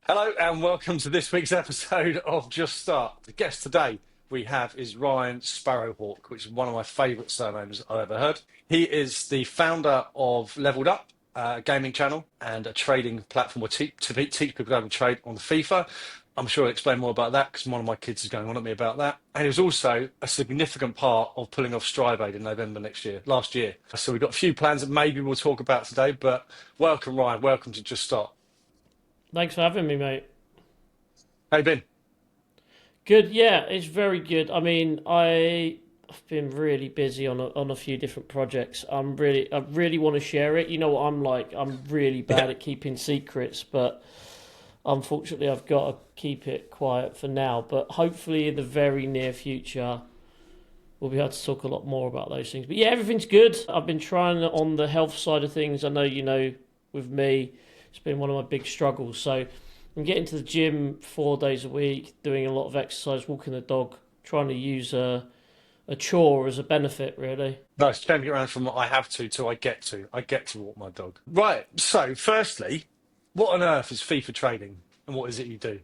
Hello and welcome to this week's episode of Just Start. The guest today we have is Ryan Sparrowhawk, which is one of my favourite surnames I've ever heard. He is the founder of LevelledUp, a gaming channel and a trading platform where to teach people how to trade on FIFA. I'm sure I'll explain more about that because one of my kids is going on at me about that. And he was also a significant part of pulling off StriveAid in November last year. So we've got a few plans that maybe we'll talk about today, but welcome Ryan, welcome to Just Start. Thanks for having me, mate. How you been? Good, yeah, it's very good. I mean, I've been really busy on a few different projects. I really want to share it. You know what I'm like? I'm really bad at keeping secrets, but unfortunately, I've got to keep it quiet for now. But hopefully, in the very near future, we'll be able to talk a lot more about those things. But yeah, everything's good. I've been trying on the health side of things. I know you know with me. It's been one of my big struggles. So I'm getting to the gym 4 days a week, doing a lot of exercise, walking the dog, trying to use a chore as a benefit, really. Nice, changing around from I have to I get to. I get to walk my dog. Right, so firstly, what on earth is FIFA trading and what is it you do?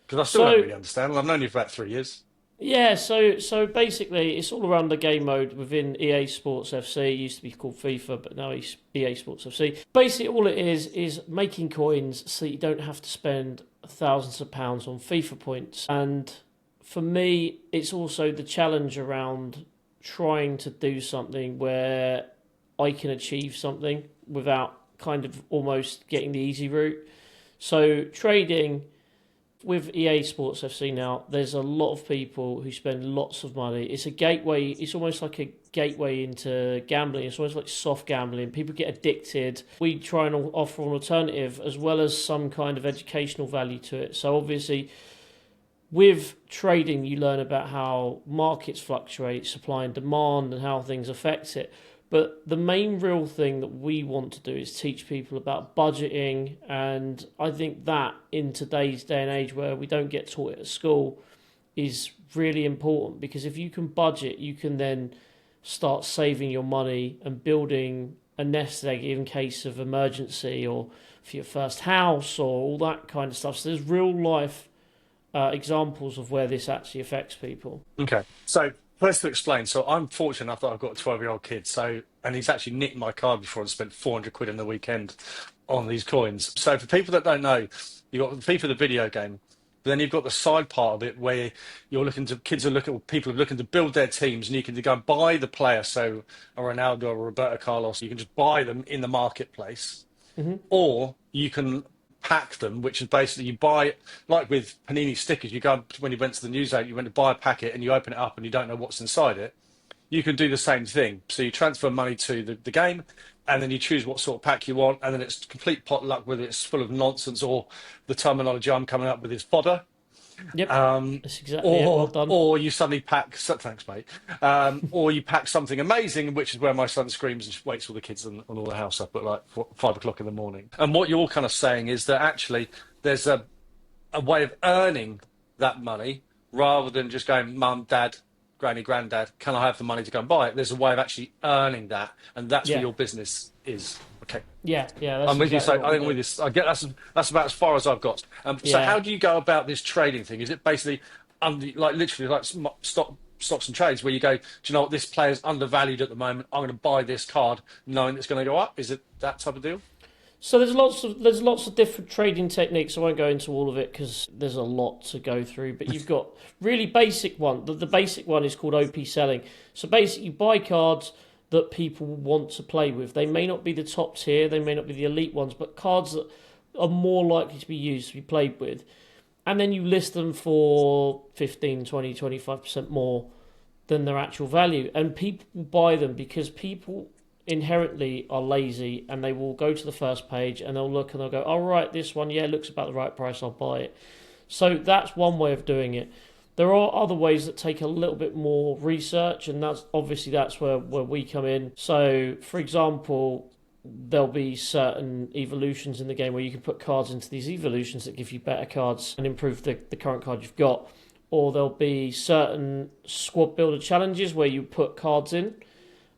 Because I still don't So really understand, and I've known you for about 3 years. yeah, so basically, it's all around the game mode within EA Sports FC. It used to be called FIFA, but now it's EA Sports FC. Basically, all it is making coins so that you don't have to spend thousands of pounds on FIFA points. And for me, it's also the challenge around trying to do something where I can achieve something without kind of almost getting the easy route. So trading with EA Sports FC now, there's a lot of people who spend lots of money. It's a gateway. It's almost like a gateway into gambling. It's almost like soft gambling. People get addicted. We try and offer an alternative as well as some kind of educational value to it. So obviously, with trading, you learn about how markets fluctuate, supply and demand, and how things affect it. But the main real thing that we want to do is teach people about budgeting. And I think that in today's day and age where we don't get taught it at school is really important, because if you can budget, you can then start saving your money and building a nest egg in case of emergency or for your first house or all that kind of stuff. So there's real life examples of where this actually affects people. Okay, so first to explain, so I'm fortunate enough that I've got a 12-year-old kid, and he's actually nicked my card before and spent 400 quid in the weekend on these coins. So for people that don't know, you've got FIFA the video game, but then you've got the side part of it where people are looking to build their teams, and you can go and buy the player, so a Ronaldo or Roberto Carlos, you can just buy them in the marketplace, or you can pack them, which is basically you buy, like with Panini stickers, you go when you went to the news outlet, you went to buy a packet and you open it up and you don't know what's inside it. You can do the same thing. So you transfer money to the game, and then you choose what sort of pack you want, and then it's complete potluck, whether it's full of nonsense or the terminology I'm coming up with is fodder. Yep, Um, that's exactly it. Well or done. or you suddenly pack, thanks mate, or you pack something amazing, which is where my son screams and wakes all the kids and all the house up at like 5 o'clock in the morning. And what you're kind of saying is that actually there's a way of earning that money rather than just going, mum, dad, granny, granddad, can I have the money to go and buy it? There's a way of actually earning that, and that's where Yeah, your business is. Okay. yeah, that's I'm with you. exactly So what I we think I'm do. with you. I get that's about as far as I've got. So Yeah. how do you go about this trading thing? Is it basically like literally like stocks and trades where you go, do you know what, this player's undervalued at the moment, I'm going to buy this card knowing it's going to go up? Is it that type of deal? So there's lots of different trading techniques. I won't go into all of it because there's a lot to go through. But you've got really basic one. The basic one is called OP selling. So basically, you buy cards that people want to play with. They may not be the top tier, they may not be the elite ones, but cards that are more likely to be used, to be played with. And then you list them for 15, 20, 25% more than their actual value. And people will buy them because people inherently are lazy, and they will go to the first page and they'll look and they'll go, all right, this one, yeah, looks about the right price, I'll buy it. So that's one way of doing it. There are other ways that take a little bit more research, and that's where we come in. So, for example, there'll be certain evolutions in the game where you can put cards into these evolutions that give you better cards and improve the current card you've got. Or there'll be certain squad builder challenges where you put cards in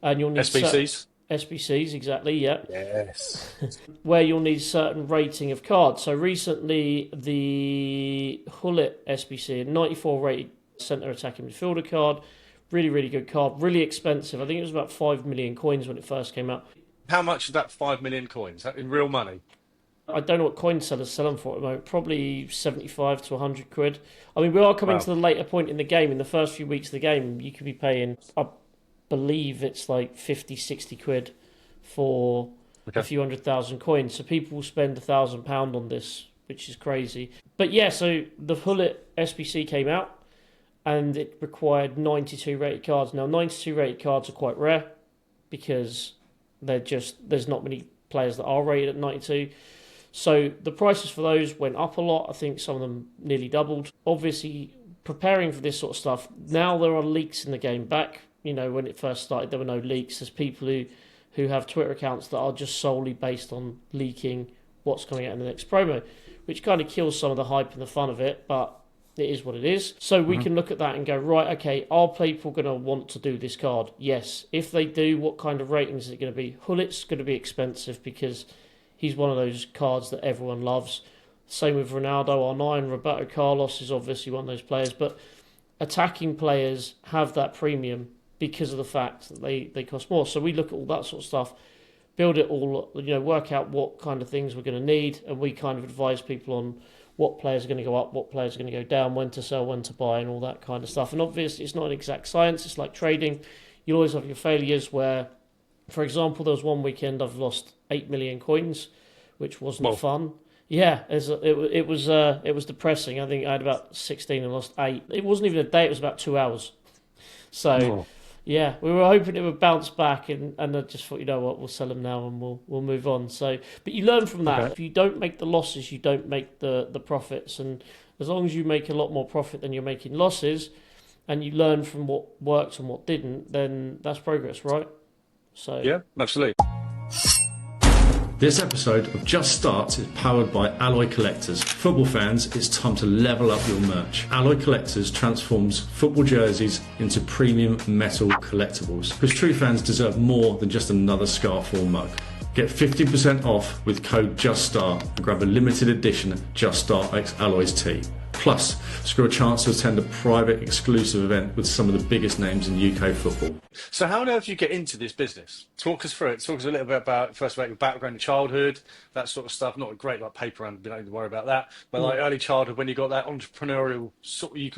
and you'll need SBCs. SBCs, exactly, yeah. Yes. Where you'll need certain rating of cards. So recently, the Hullet SBC, a 94 rated centre attacking midfielder card, really, really good card, really expensive. I think it was about 5 million coins when it first came out. How much is that 5 million coins in real money? I don't know what coin sellers sell them for at the moment. Probably 75 to 100 quid. I mean, we are coming to the later point in the game. In the first few weeks of the game, you could be paying, I believe it's like 50, 60 quid for a few 100,000 coins. So people will spend £1,000 on this, which is crazy. But yeah, so the Hullet SBC came out and it required 92 rated cards. Now, 92 rated cards are quite rare because there's not many players that are rated at 92. So the prices for those went up a lot. I think some of them nearly doubled. Obviously, preparing for this sort of stuff, now there are leaks in the game. Back, when it first started, there were no leaks. There's people who have Twitter accounts that are just solely based on leaking what's coming out in the next promo, which kind of kills some of the hype and the fun of it, but it is what it is. So we can look at that and go, right, okay, are people going to want to do this card? Yes. If they do, what kind of ratings is it going to be? Hullet's going to be expensive because he's one of those cards that everyone loves. Same with Ronaldo, R9. Roberto Carlos is obviously one of those players. But attacking players have that premium because of the fact that they cost more. So we look at all that sort of stuff, build it all, work out what kind of things we're going to need. And we kind of advise people on what players are going to go up, what players are going to go down, when to sell, when to buy, and all that kind of stuff. And obviously, it's not an exact science. It's like trading. You always have your failures where, for example, there was one weekend I've lost 8 million coins, which wasn't fun. Yeah, it was depressing. I think I had about 16 and lost 8. It wasn't even a day; it was about 2 hours. So, yeah, we were hoping it would bounce back, and I just thought, you know what, we'll sell them now and we'll move on. So, but you learn from that. Okay. If you don't make the losses, you don't make the profits, and as long as you make a lot more profit than you're making losses, and you learn from what worked and what didn't, then that's progress, right? So yeah, absolutely. This episode of Just Starts is powered by Alloy Collectors. Football fans, it's time to level up your merch. Alloy Collectors transforms football jerseys into premium metal collectibles, because true fans deserve more than just another scarf or mug. Get 50% off with code JUSTSTART and grab a limited edition Just Start X Alloys tee. Plus, score a chance to attend a private exclusive event with some of the biggest names in UK football. So how on earth do you get into this business? Talk us through it. Talk us a little bit about, first about your background in childhood, that sort of stuff. Not a great like paper round, you don't need to worry about that. But like early childhood, when you got that entrepreneurial,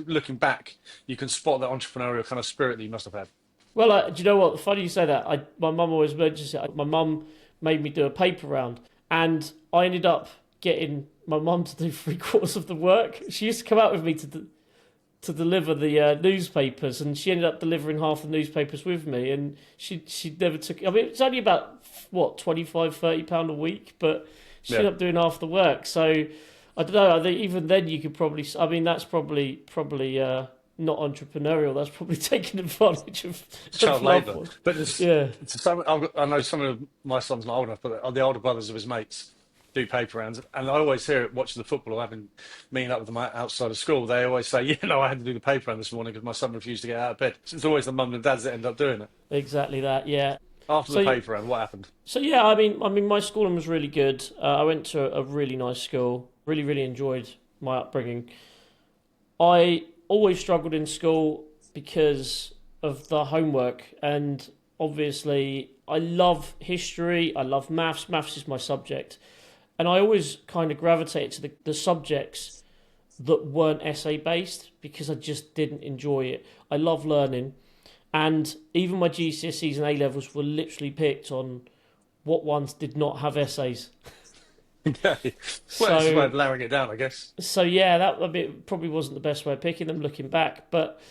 looking back, you can spot that entrepreneurial kind of spirit that you must have had. Well, do you know what? Funny you say that. My mum always mentions it. My mum made me do a paper round, and I ended up getting my mum to do 3/4 of the work. She used to come out with me to deliver the newspapers, and she ended up delivering half the newspapers with me, and she never took. I mean, it's only about £25-30 a week, but she ended up doing half the work. So I don't know. I think even then you could probably. I mean, that's probably not entrepreneurial. That's probably taking advantage of child labour. But I know some of my son's not old enough, but the older brothers of his mates do paper rounds, and I always hear it watching the football or having meeting up with them outside of school. They always say, I had to do the paper round this morning because my son refused to get out of bed. So it's always the mum and dads that end up doing it. Exactly that, yeah. After the paper round, what happened? So yeah, I mean, my schooling was really good. I went to a really nice school. Really, really enjoyed my upbringing. I always struggled in school because of the homework, and obviously I love history. I love maths. Maths is my subject. And I always kind of gravitated to the subjects that weren't essay-based because I just didn't enjoy it. I love learning. And even my GCSEs and A-levels were literally picked on what ones did not have essays. Okay. Well, it's a way of lowering it down, I guess. So, yeah, that probably wasn't the best way of picking them looking back. But,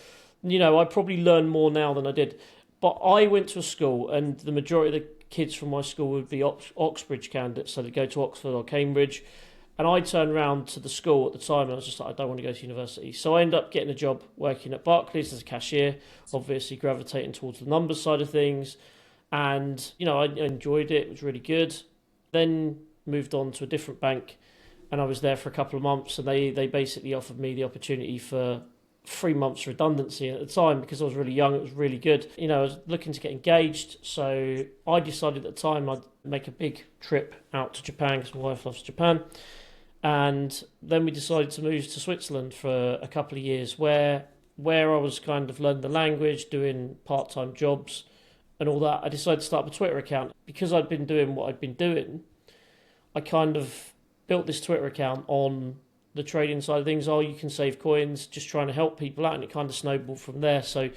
I probably learn more now than I did. But I went to a school, and the majority of the kids from my school would be Oxbridge candidates, so they'd go to Oxford or Cambridge. And I turned around to the school at the time and I was just like, I don't want to go to university. So I ended up getting a job working at Barclays as a cashier, obviously gravitating towards the numbers side of things. And, I enjoyed it. It was really good. Then moved on to a different bank, and I was there for a couple of months, and they basically offered me the opportunity for 3 months redundancy at the time because I was really young. It was really good. You know, I was looking to get engaged. So I decided at the time I'd make a big trip out to Japan because my wife loves Japan. And then we decided to move to Switzerland for a couple of years where I was kind of learning the language, doing part-time jobs and all that. I decided to start up a Twitter account. Because I'd been doing what I'd been doing, I kind of built this Twitter account on the trading side of things. Oh, you can save coins, just trying to help people out, and it kind of snowballed from there. So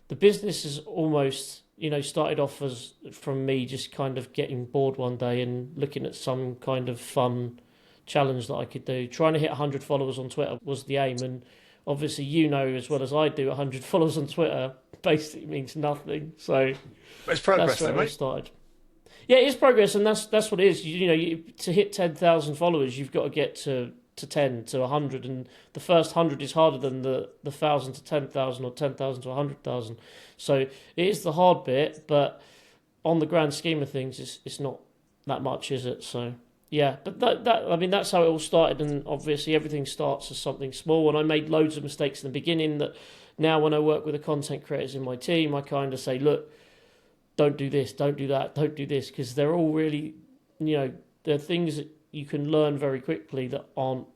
the business is almost, you know, started off as from me just kind of getting bored one day and looking at some kind of fun challenge that I could do. Trying to hit 100 followers on Twitter was the aim, and obviously you know as well as I do, 100 followers on Twitter basically means nothing. So it's progress, that's where though, I started. Yeah, it is progress, and that's what it is. You know, to hit 10,000 followers, you've got to get to 10 to 100, and the first 100 is harder than the 1,000 to 10,000 or 10,000 to 100,000. So it is the hard bit, but on the grand scheme of things, it's not that much, is it? So yeah, but that I mean that's how it all started, and obviously everything starts as something small. And I made loads of mistakes in the beginning that now when I work with the content creators in my team, I kind of say, look, don't do this, don't do that, don't do this, because they're all really, you know, they're things that you can learn very quickly that aren't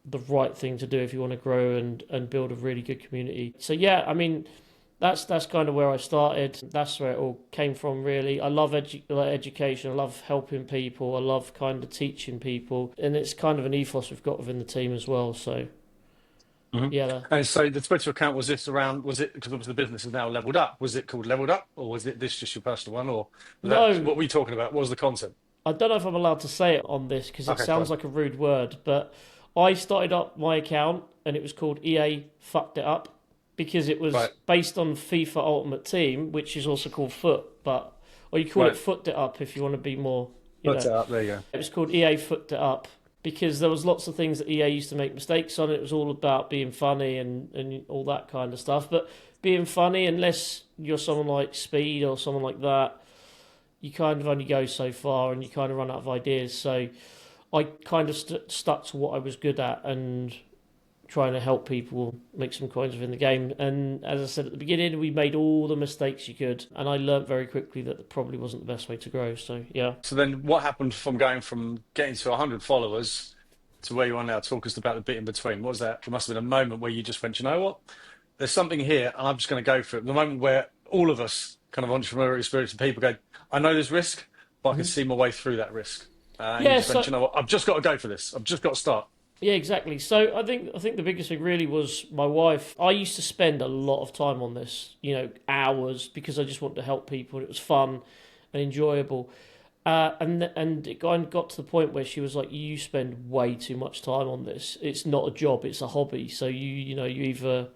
the right thing to do if you want to grow and build a really good community. So yeah, I mean, that's kind of where I started. That's where it all came from, really. I love education. I love helping people. I love kind of teaching people. And it's kind of an ethos we've got within the team as well. So, yeah. And so the Twitter account, was it, because obviously the business is now Leveled Up, was it called Leveled Up, or was it this just your personal one, or No. what were you talking about? What was the content? I don't know if I'm allowed to say it on this because it Okay, sounds fine. like a rude word, but I started up my account and it was called EA Fucked It Up because it was based on FIFA Ultimate Team, which is also called Foot, or you call it Foot It Up if you want to be more. Put it up, there you go. It was called EA Fucked It Up because there was lots of things that EA used to make mistakes on. It was all about being funny and all that kind of stuff. But being funny, unless you're someone like Speed or someone like that, you kind of only go so far and you kind of run out of ideas. So I kind of stuck to what I was good at and trying to help people make some coins within the game. And as I said at the beginning, we made all the mistakes you could. And I learnt very quickly that probably wasn't the best way to grow. So, yeah. So then what happened from going from getting to 100 followers to where you are now? Talk us about the bit in between. What was that? There must have been a moment where you just went, you know what? There's something here and I'm just going to go for it. The moment where all of us kind of entrepreneurial experience and people go, I know there's risk, but I can see my way through that risk. And you just went, you know what? I've just got to go for this. I've just got to start. Yeah, exactly. So I think the biggest thing really was my wife. I used to spend a lot of time on this, you know, hours, because I just wanted to help people. And it was fun and enjoyable. And it got to the point where she was like, you spend way too much time on this. It's not a job, it's a hobby. So you either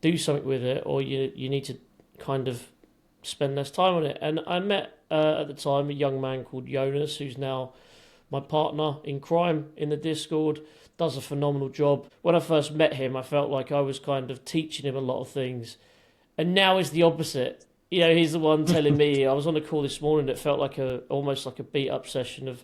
do something with it or you need to kind of spend less time on it. And I met at the time a young man called Jonas, who's now my partner in crime in the Discord, does a phenomenal job. When I first met him, I felt like I was kind of teaching him a lot of things. And now it's the opposite. You know, he's the one telling me. I was on a call this morning that felt like almost like a beat up session of,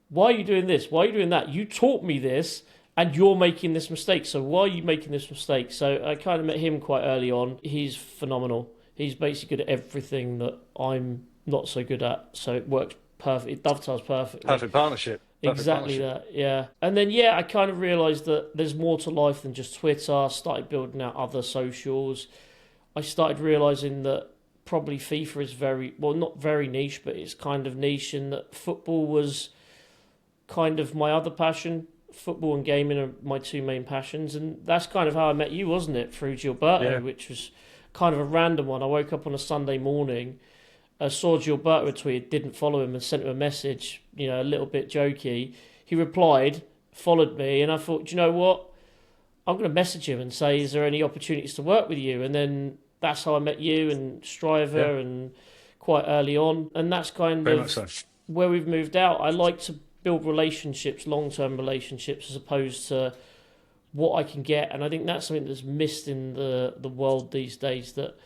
why are you doing this? Why are you doing that? You taught me this and you're making this mistake. So why are you making this mistake? So I kind of met him quite early on. He's phenomenal. He's basically good at everything that I'm not so good at. So it works perfect. It dovetails perfectly. Perfect partnership. Exactly that, yeah. And then, yeah, I kind of realised that there's more to life than just Twitter. I started building out other socials. I started realising that probably FIFA is not very niche, but it's kind of niche, and that football was kind of my other passion. Football and gaming are my two main passions, and that's kind of how I met you, wasn't it? Through Gilberto, which was kind of a random one. I woke up on a Sunday morning, I saw Gilberto had tweeted, didn't follow him and sent him a message, you know, a little bit jokey. He replied, followed me, and I thought, do you know what? I'm going to message him and say, is there any opportunities to work with you? And then that's how I met you and Striver and quite early on. And that's kind Very of much so. Where we've moved out. I like to build relationships, long-term relationships, as opposed to what I can get. And I think that's something that's missed in the world these days, that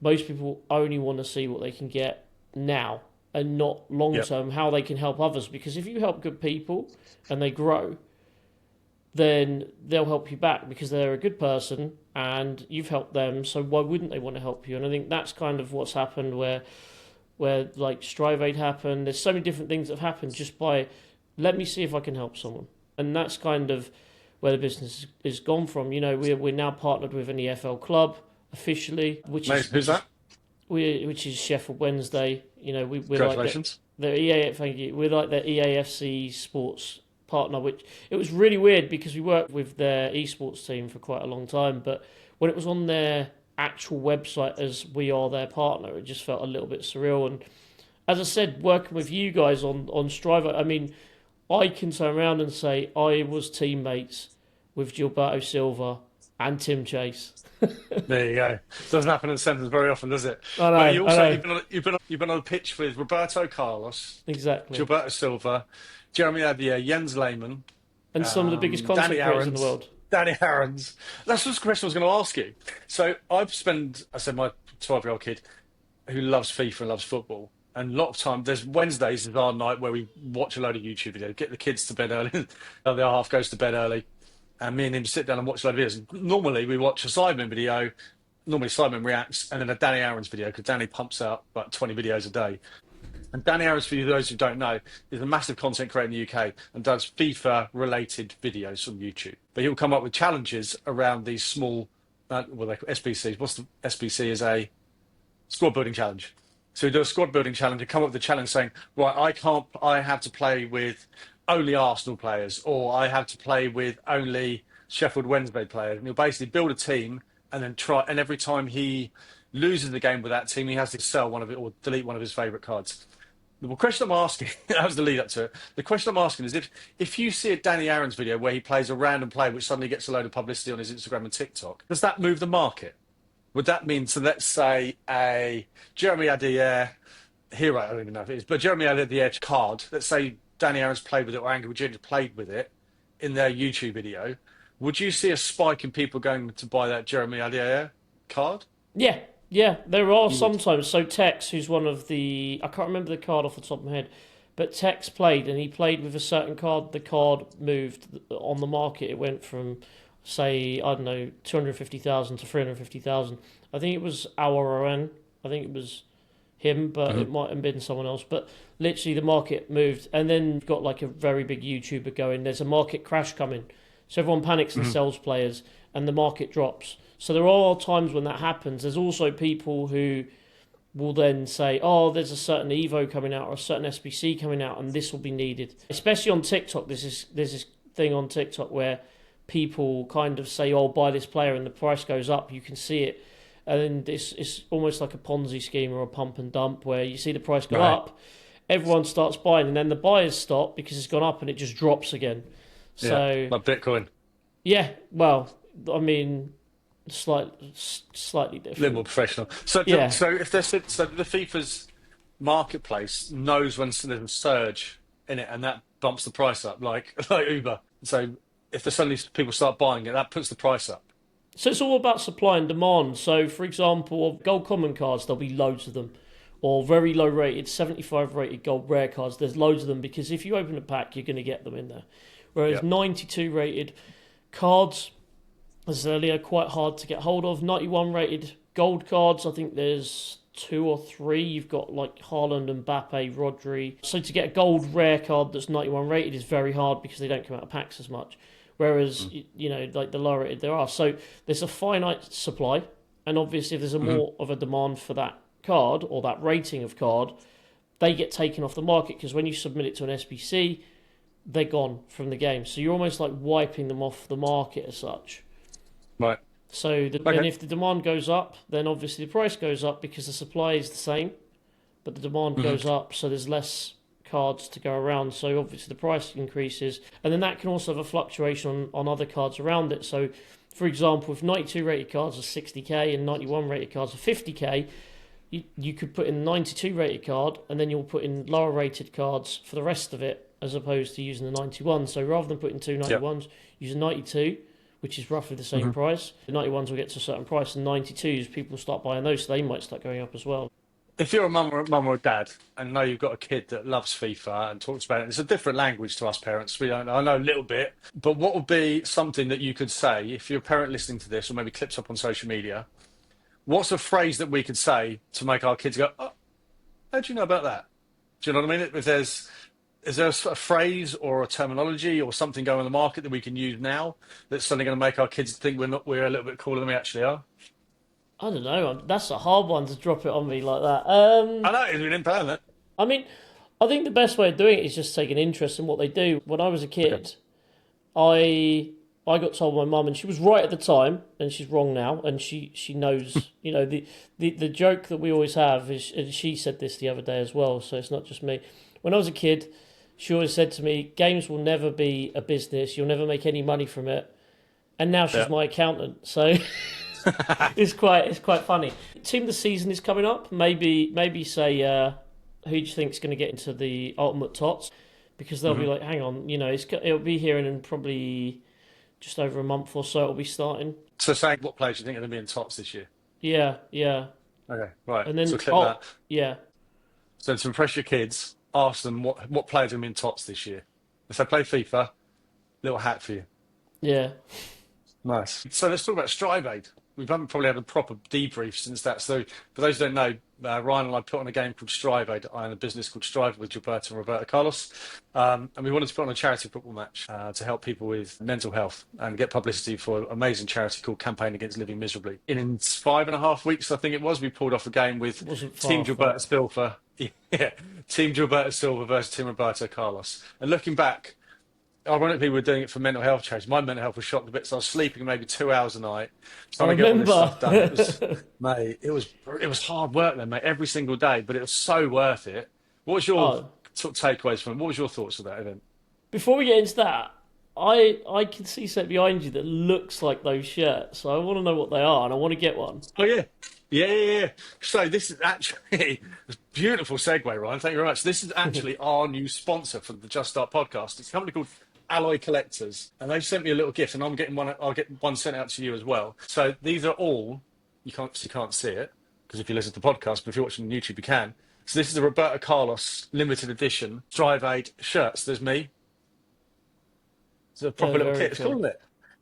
most people only want to see what they can get now and not long-term, how they can help others. Because if you help good people and they grow, then they'll help you back because they're a good person and you've helped them. So why wouldn't they want to help you? And I think that's kind of what's happened where like StriveAid happened. There's so many different things that have happened just by, let me see if I can help someone. And that's kind of where the business is gone from. You know, we're now partnered with an EFL club officially, which Who's that? which is Sheffield Wednesday. You know, we're Congratulations. like thank you. We're like the EAFC sports partner, which it was really weird because we worked with their esports team for quite a long time, but when it was on their actual website as we are their partner, it just felt a little bit surreal. And as I said, working with you guys on Strive, I mean, I can turn around and say I was teammates with Gilberto Silva and Tim Chase. There you go. Doesn't happen in centres very often, does it? I know. But you also I know. you've been on the pitch with Roberto Carlos, Exactly, Gilberto Silva, Jeremy Adier, Jens Lehmann, and some of the biggest content Danny creators in Aarons, the world. Danny Aarons. That's the question I was going to ask you. So I said my 12-year-old kid who loves FIFA and loves football. And a lot of time, there's Wednesdays is our night where we watch a load of YouTube videos, get the kids to bed early. The other half goes to bed early. And me and him sit down and watch a load of videos. Normally, we watch a Sidemen video. Normally, Sidemen reacts, and then a Danny Aarons video, because Danny pumps out about 20 videos a day. And Danny Aarons, for those who don't know, is a massive content creator in the UK and does FIFA-related videos on YouTube. But he'll come up with challenges around these small, they're called SBCs. What's the SBC? Is a squad building challenge. So we do a squad building challenge and come up with the challenge saying, right, I have to play with only Arsenal players, or I have to play with only Sheffield Wednesday players. And he'll basically build a team and then try, and every time he loses the game with that team, he has to sell one of it or delete one of his favourite cards. The question I'm asking, that was the lead up to it. The question I'm asking is if you see a Danny Aarons video where he plays a random play which suddenly gets a load of publicity on his Instagram and TikTok, does that move the market? Would that mean, so let's say a Jeremy Adier, hero, I don't even know if it is, but Jeremy Adier card, let's say Danny Aarons played with it or Angry Virginia played with it in their YouTube video, would you see a spike in people going to buy that Jeremy Adier card? Yeah, there are sometimes. So Tex, who's one of the, I can't remember the card off the top of my head, but Tex played and he played with a certain card. The card moved on the market. It went from, say, I don't know, 250,000 to 350,000. I think it was Awaran. I think it was him, but it might have been someone else. But literally the market moved. And then you've got like a very big YouTuber going, there's a market crash coming. So everyone panics and sells players and the market drops. So there are times when that happens. There's also people who will then say, oh, there's a certain Evo coming out or a certain SBC coming out and this will be needed. Especially on TikTok, there's this thing on TikTok where people kind of say, oh, buy this player and the price goes up. You can see it. And it's almost like a Ponzi scheme or a pump and dump where you see the price go up, everyone starts buying and then the buyers stop because it's gone up and it just drops again. So, like Bitcoin. Yeah, well, I mean, slightly different. A little more professional. So, so if there's the FIFA's marketplace knows when there's a surge in it and that bumps the price up, like Uber. So if there's suddenly people start buying it, that puts the price up. So it's all about supply and demand. So, for example, gold common cards, there'll be loads of them. Or very low rated, 75 rated gold rare cards, there's loads of them because if you open a pack, you're going to get them in there. Whereas 92 rated cards, as earlier, quite hard to get hold of. 91 rated gold cards, I think there's 2 or 3. You've got like Haaland, Mbappe, Rodri. So to get a gold rare card that's 91 rated is very hard because they don't come out of packs as much. Whereas, you know, like the lower rated there are. So there's a finite supply. And obviously if there's a more of a demand for that card or that rating of card, they get taken off the market because when you submit it to an SBC, they're gone from the game. So you're almost like wiping them off the market as such. Right. So then if the demand goes up, then obviously the price goes up because the supply is the same, but the demand goes up, so there's less cards to go around. So obviously the price increases. And then that can also have a fluctuation on other cards around it. So, for example, if 92 rated cards are 60k and 91 rated cards are 50k, you could put in a 92 rated card and then you'll put in lower rated cards for the rest of it as opposed to using the 91. So rather than putting two 91s, use a 92, which is roughly the same price. The 91s will get to a certain price and 92s, people start buying those, so they might start going up as well. if you're a mum or a dad and know you've got a kid that loves FIFA and talks about it, it's a different language to us parents. We don't know. I know a little bit, but what would be something that you could say if you're a parent listening to this, or maybe clips up on social media? What's a phrase that we could say to make our kids go, "Oh, how do you know about that?" Do you know what I mean? Is there a phrase or a terminology or something going on the market that we can use now that's suddenly going to make our kids think we're a little bit cooler than we actually are? I don't know. That's a hard one to drop it on me like that. I know, we didn't plan that. I mean, I think the best way of doing it is just taking interest in what they do. When I was a kid, I got told by my mum, and she was right at the time, and she's wrong now, and she knows, the joke that we always have is, and she said this the other day as well, so it's not just me. When I was a kid, she always said to me, games will never be a business, you'll never make any money from it. And now she's my accountant, so it's quite funny. Team of the season is coming up. Maybe say who do you think's going to get into the ultimate tots? Because they'll be like, hang on, it'll be here in probably just over a month or so. It'll be starting. So saying what players do you think are going to be in tots this year? Yeah. Okay, right. And then so clip that. Yeah. So to impress your kids, ask them what players are going to be in tots this year. If they play FIFA, little hat for you. Yeah. Nice. So let's talk about StriveAid. We haven't probably had a proper debrief since that. So for those who don't know, Ryan and I put on a game called StriveAid. I own a business called Strive with Gilberto and Roberto Carlos. And we wanted to put on a charity football match to help people with mental health and get publicity for an amazing charity called Campaign Against Living Miserably. In 5.5 weeks, I think it was, we pulled off a game with Team Gilberto Silva. Yeah, Team Gilberto Silva versus Team Roberto Carlos. And looking back, ironically, we were doing it for mental health change. My mental health was shot a bit, so I was sleeping maybe 2 hours a night trying to get all this stuff done. Mate, it was hard work then, mate, every single day, but it was so worth it. What was your takeaways from it? What was your thoughts of that event? Before we get into that, I can see something behind you that looks like those shirts, so I want to know what they are, and I want to get one. Oh, yeah. Yeah. So this is actually a beautiful segue, Ryan. Thank you very much. This is actually our new sponsor for the Just Start podcast. It's a company called Alloy Collectors, and they sent me a little gift, and I'll get one sent out to you as well. So these are all, you can't see it, because if you listen to the podcast, but if you're watching on YouTube, you can. So this is a Roberto Carlos limited edition StriveAid shirts. There's me. It's a proper little kit. It's cool, isn't it?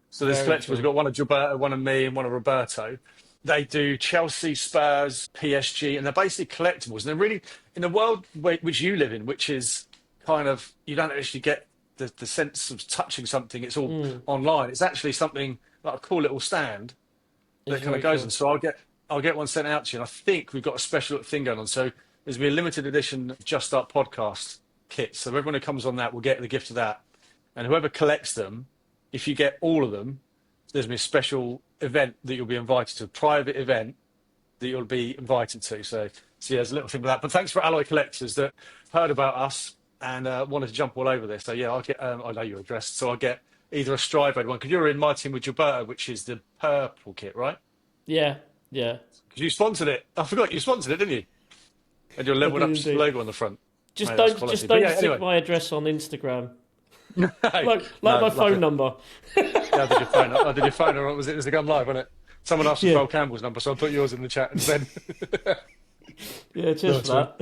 So there's collectibles. We've got one of Gilberto, one of me, and one of Roberto. They do Chelsea, Spurs, PSG, and they're basically collectibles. And they're really, in the world which you live in, which is kind of, you don't actually get the sense of touching something. It's all online. It's actually something like a cool little stand that kind of goes on. So I'll get one sent out to you. And I think we've got a special thing going on. So there's going to be a limited edition Just Start podcast kit. So everyone who comes on that will get the gift of that. And whoever collects them, if you get all of them, there's going to be a special event that you'll be invited to, a private event that you'll be invited to. So yeah, there's a little thing with that. But thanks for Alloy Collectors that heard about us and wanted to jump all over this. So yeah, I'll get, I know your address, so I'll get either a StriveAid one, because you're in my team with Gilberto, which is the purple kit, right? Yeah. Because you sponsored it. I forgot you sponsored it, didn't you? And your LevelledUp logo on the front. Just don't stick anyway. My address on Instagram. like my phone number. I did your phone, or was it the Gun Live, wasn't it? Someone asked for Joel Campbell's number, so I put yours in the chat instead. Yeah, cheers for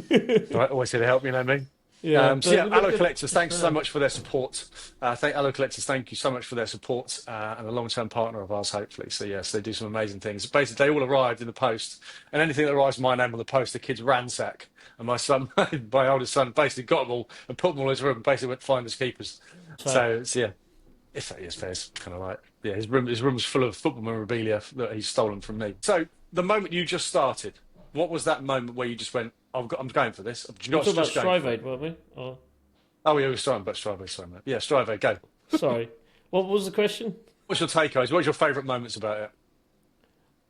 that. Right, always here to help, you know me. Yeah. Alloy Collectors, thanks so much for their support. Alloy Collectors, thank you so much for their support, and a long-term partner of ours, hopefully. So yes, they do some amazing things. Basically, they all arrived in the post, and anything that arrives my name on the post, the kids ransack. And my son, my oldest son, basically got them all and put them all in his room and basically went finders keepers. So yeah, if that is fair, it's kind of like, yeah, his room's full of football memorabilia that he's stolen from me. So the moment you just started, what was that moment where you just went, I'm going for this? We're talking about StriveAid, weren't we? Oh yeah, we were talking about StriveAid, sorry mate. Yeah, StriveAid, go. Sorry. What was the question? What's your takeaways? What's your favourite moments about it?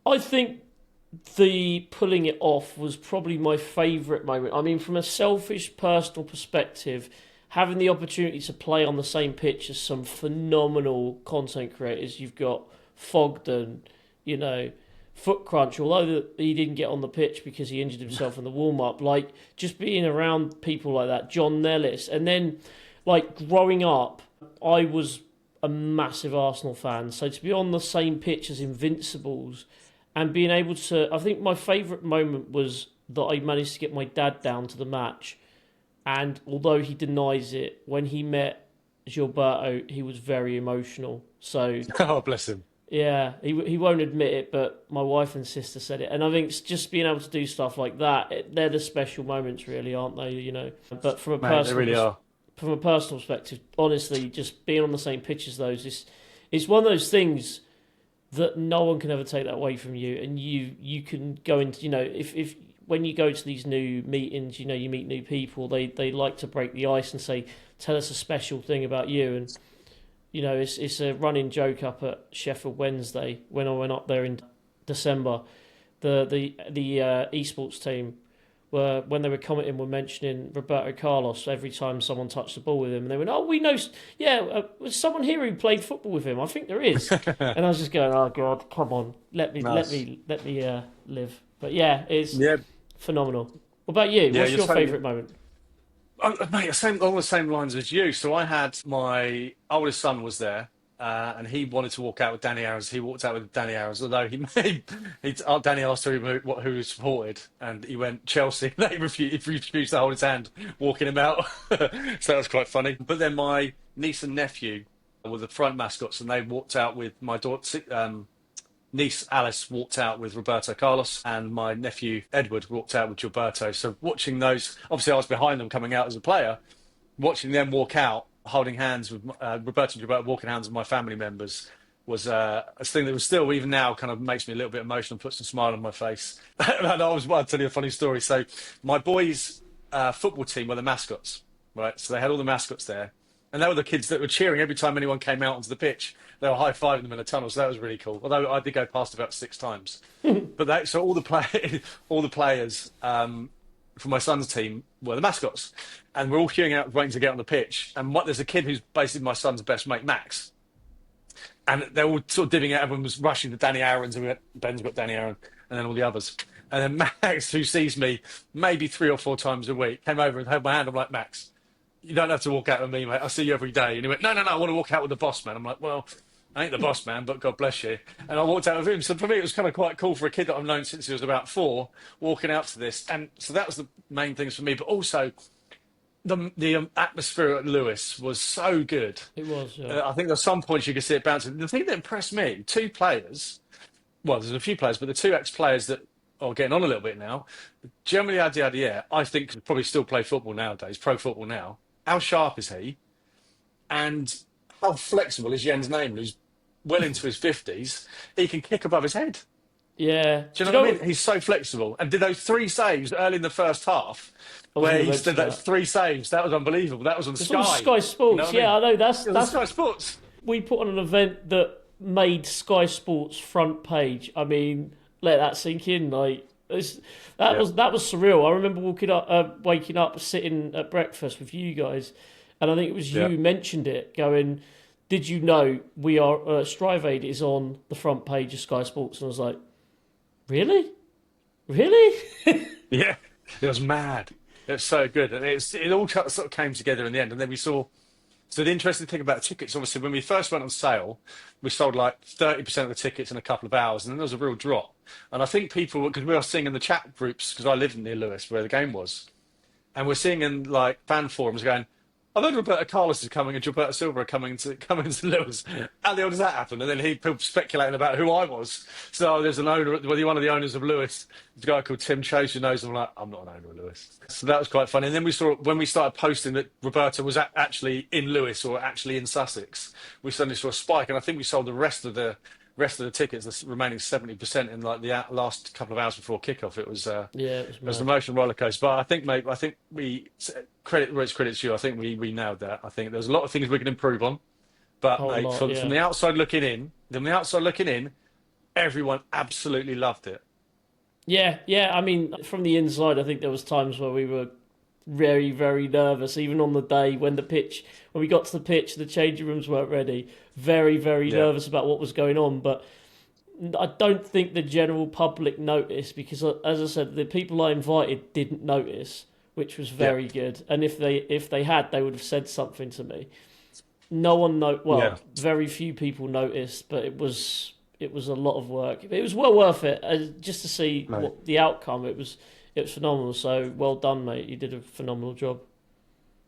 I think the pulling it off was probably my favourite moment. I mean, from a selfish, personal perspective, having the opportunity to play on the same pitch as some phenomenal content creators. You've got Fogden, Foot Crunch, although he didn't get on the pitch because he injured himself in the warm-up. Like, just being around people like that, John Nellis. And then, like, growing up, I was a massive Arsenal fan. So to be on the same pitch as Invincibles and being able to... I think my favourite moment was that I managed to get my dad down to the match. And although he denies it, when he met Gilberto, he was very emotional. So, Oh, bless him. yeah, he won't admit it, but my wife and sister said it. And I think it's just being able to do stuff like that, they're the special moments, really, aren't they? You know. But from a Mate, they really are. From a personal perspective, honestly, just being on the same pitch as those, it's one of those things that no one can ever take that away from you. And you can go into, you know, if when you go to these new meetings, you know, you meet new people, they like to break the ice and say, tell us a special thing about you. And, you know, it's a running joke up at Sheffield Wednesday when I went up there in December. The esports team were, when they were commenting, were mentioning Roberto Carlos every time someone touched the ball with him. And they went, oh, we know, there's someone here who played football with him. I think there is. And I was just going, oh, God, come on, let me live. But yeah, it's phenomenal. What about you? What's your favourite moment? Mate, along the same lines as you. So I had my oldest son was there, and he wanted to walk out with Danny Aaron's. He walked out with Danny Aaron's, although Danny asked him who he supported, and he went Chelsea. And he refused to hold his hand, walking him out. So that was quite funny. But then my niece and nephew were the front mascots, and they walked out with my daughter. Niece Alice walked out with Roberto Carlos, and my nephew Edward walked out with Gilberto. So watching those, obviously I was behind them coming out as a player, watching them walk out, holding hands with Roberto and Gilberto, walking hands with my family members, was a thing that was still, even now, kind of makes me a little bit emotional, puts a smile on my face. And I'll tell you a funny story. So my boys' football team were the mascots, right? So they had all the mascots there. And they were the kids that were cheering every time anyone came out onto the pitch. They were high-fiving them in the tunnel, so that was really cool. Although I did go past about 6 times. But so all the players from my son's team were the mascots. And we're all queuing out, waiting to get on the pitch. And there's a kid who's basically my son's best mate, Max. And they're all sort of divvying out. Everyone was rushing to Danny Aaron's, and Ben's got Danny Aaron, and then all the others. And then Max, who sees me maybe 3 or 4 times a week, came over and held my hand. I'm like, Max, you don't have to walk out with me, mate. I see you every day. And he went, no, I want to walk out with the boss man. I'm like, well, I ain't the boss man, but God bless you. And I walked out with him. So for me, it was kind of quite cool for a kid that I've known since he was about 4, walking out to this. And so that was the main things for me. But also, the atmosphere at Lewis was so good. It was, yeah. I think there's some points you could see it bouncing. The thing that impressed me, 2 players, well, there's a few players, but the 2 ex-players that are getting on a little bit now, generally, I think could probably still play football nowadays, pro football now. How sharp is he? And how flexible is Jens Neyman, who's well into his 50s? He can kick above his head. Yeah. Do you know what I mean? He's so flexible. And did those 3 saves early in the first half, where he did those 3 saves, that was unbelievable. That was on Sky. On Sky Sports, you know I know. That's Sky Sports. We put on an event that made Sky Sports front page. I mean, let that sink in, like. That was surreal. I remember waking up, sitting at breakfast with you guys, and I think it was you who mentioned it, going, did you know we are StriveAid is on the front page of Sky Sports? And I was like, really? Yeah, it was mad. It was so good, and it all sort of came together in the end. And then we saw. So the interesting thing about tickets, obviously, when we first went on sale, we sold like 30% of the tickets in a couple of hours, and then there was a real drop. And I think people, because we were seeing in the chat groups, because I lived near Lewis, where the game was, and we're seeing in like fan forums going, I've heard Roberto Carlos is coming and Gilberto Silva are coming to Lewis. How the hell does that happen? And then people speculating about who I was. So there's an owner, one of the owners of Lewis, a guy called Tim Chase, who knows. I'm like, I'm not an owner of Lewis. So that was quite funny. And then we saw, when we started posting that Roberto was actually in Lewis or actually in Sussex, we suddenly saw a spike. And I think we sold the rest of the tickets, the remaining 70%, in like the last couple of hours before kickoff. It was it was an emotional roller coaster. But I think we credit where it's credit to you. I think we nailed that. I think there's a lot of things we can improve on, but from the outside looking in, everyone absolutely loved it. Yeah. I mean, from the inside, I think there was times where we were very, very nervous, even on the day when we got to the pitch, the changing rooms weren't ready. Very, very nervous about what was going on. But I don't think the general public noticed, because, as I said, the people I invited didn't notice, which was very good. And if they had, they would have said something to me. No one very few people noticed, but it was a lot of work. It was well worth it, just to see what the outcome. It it was phenomenal. So well done, mate. You did a phenomenal job.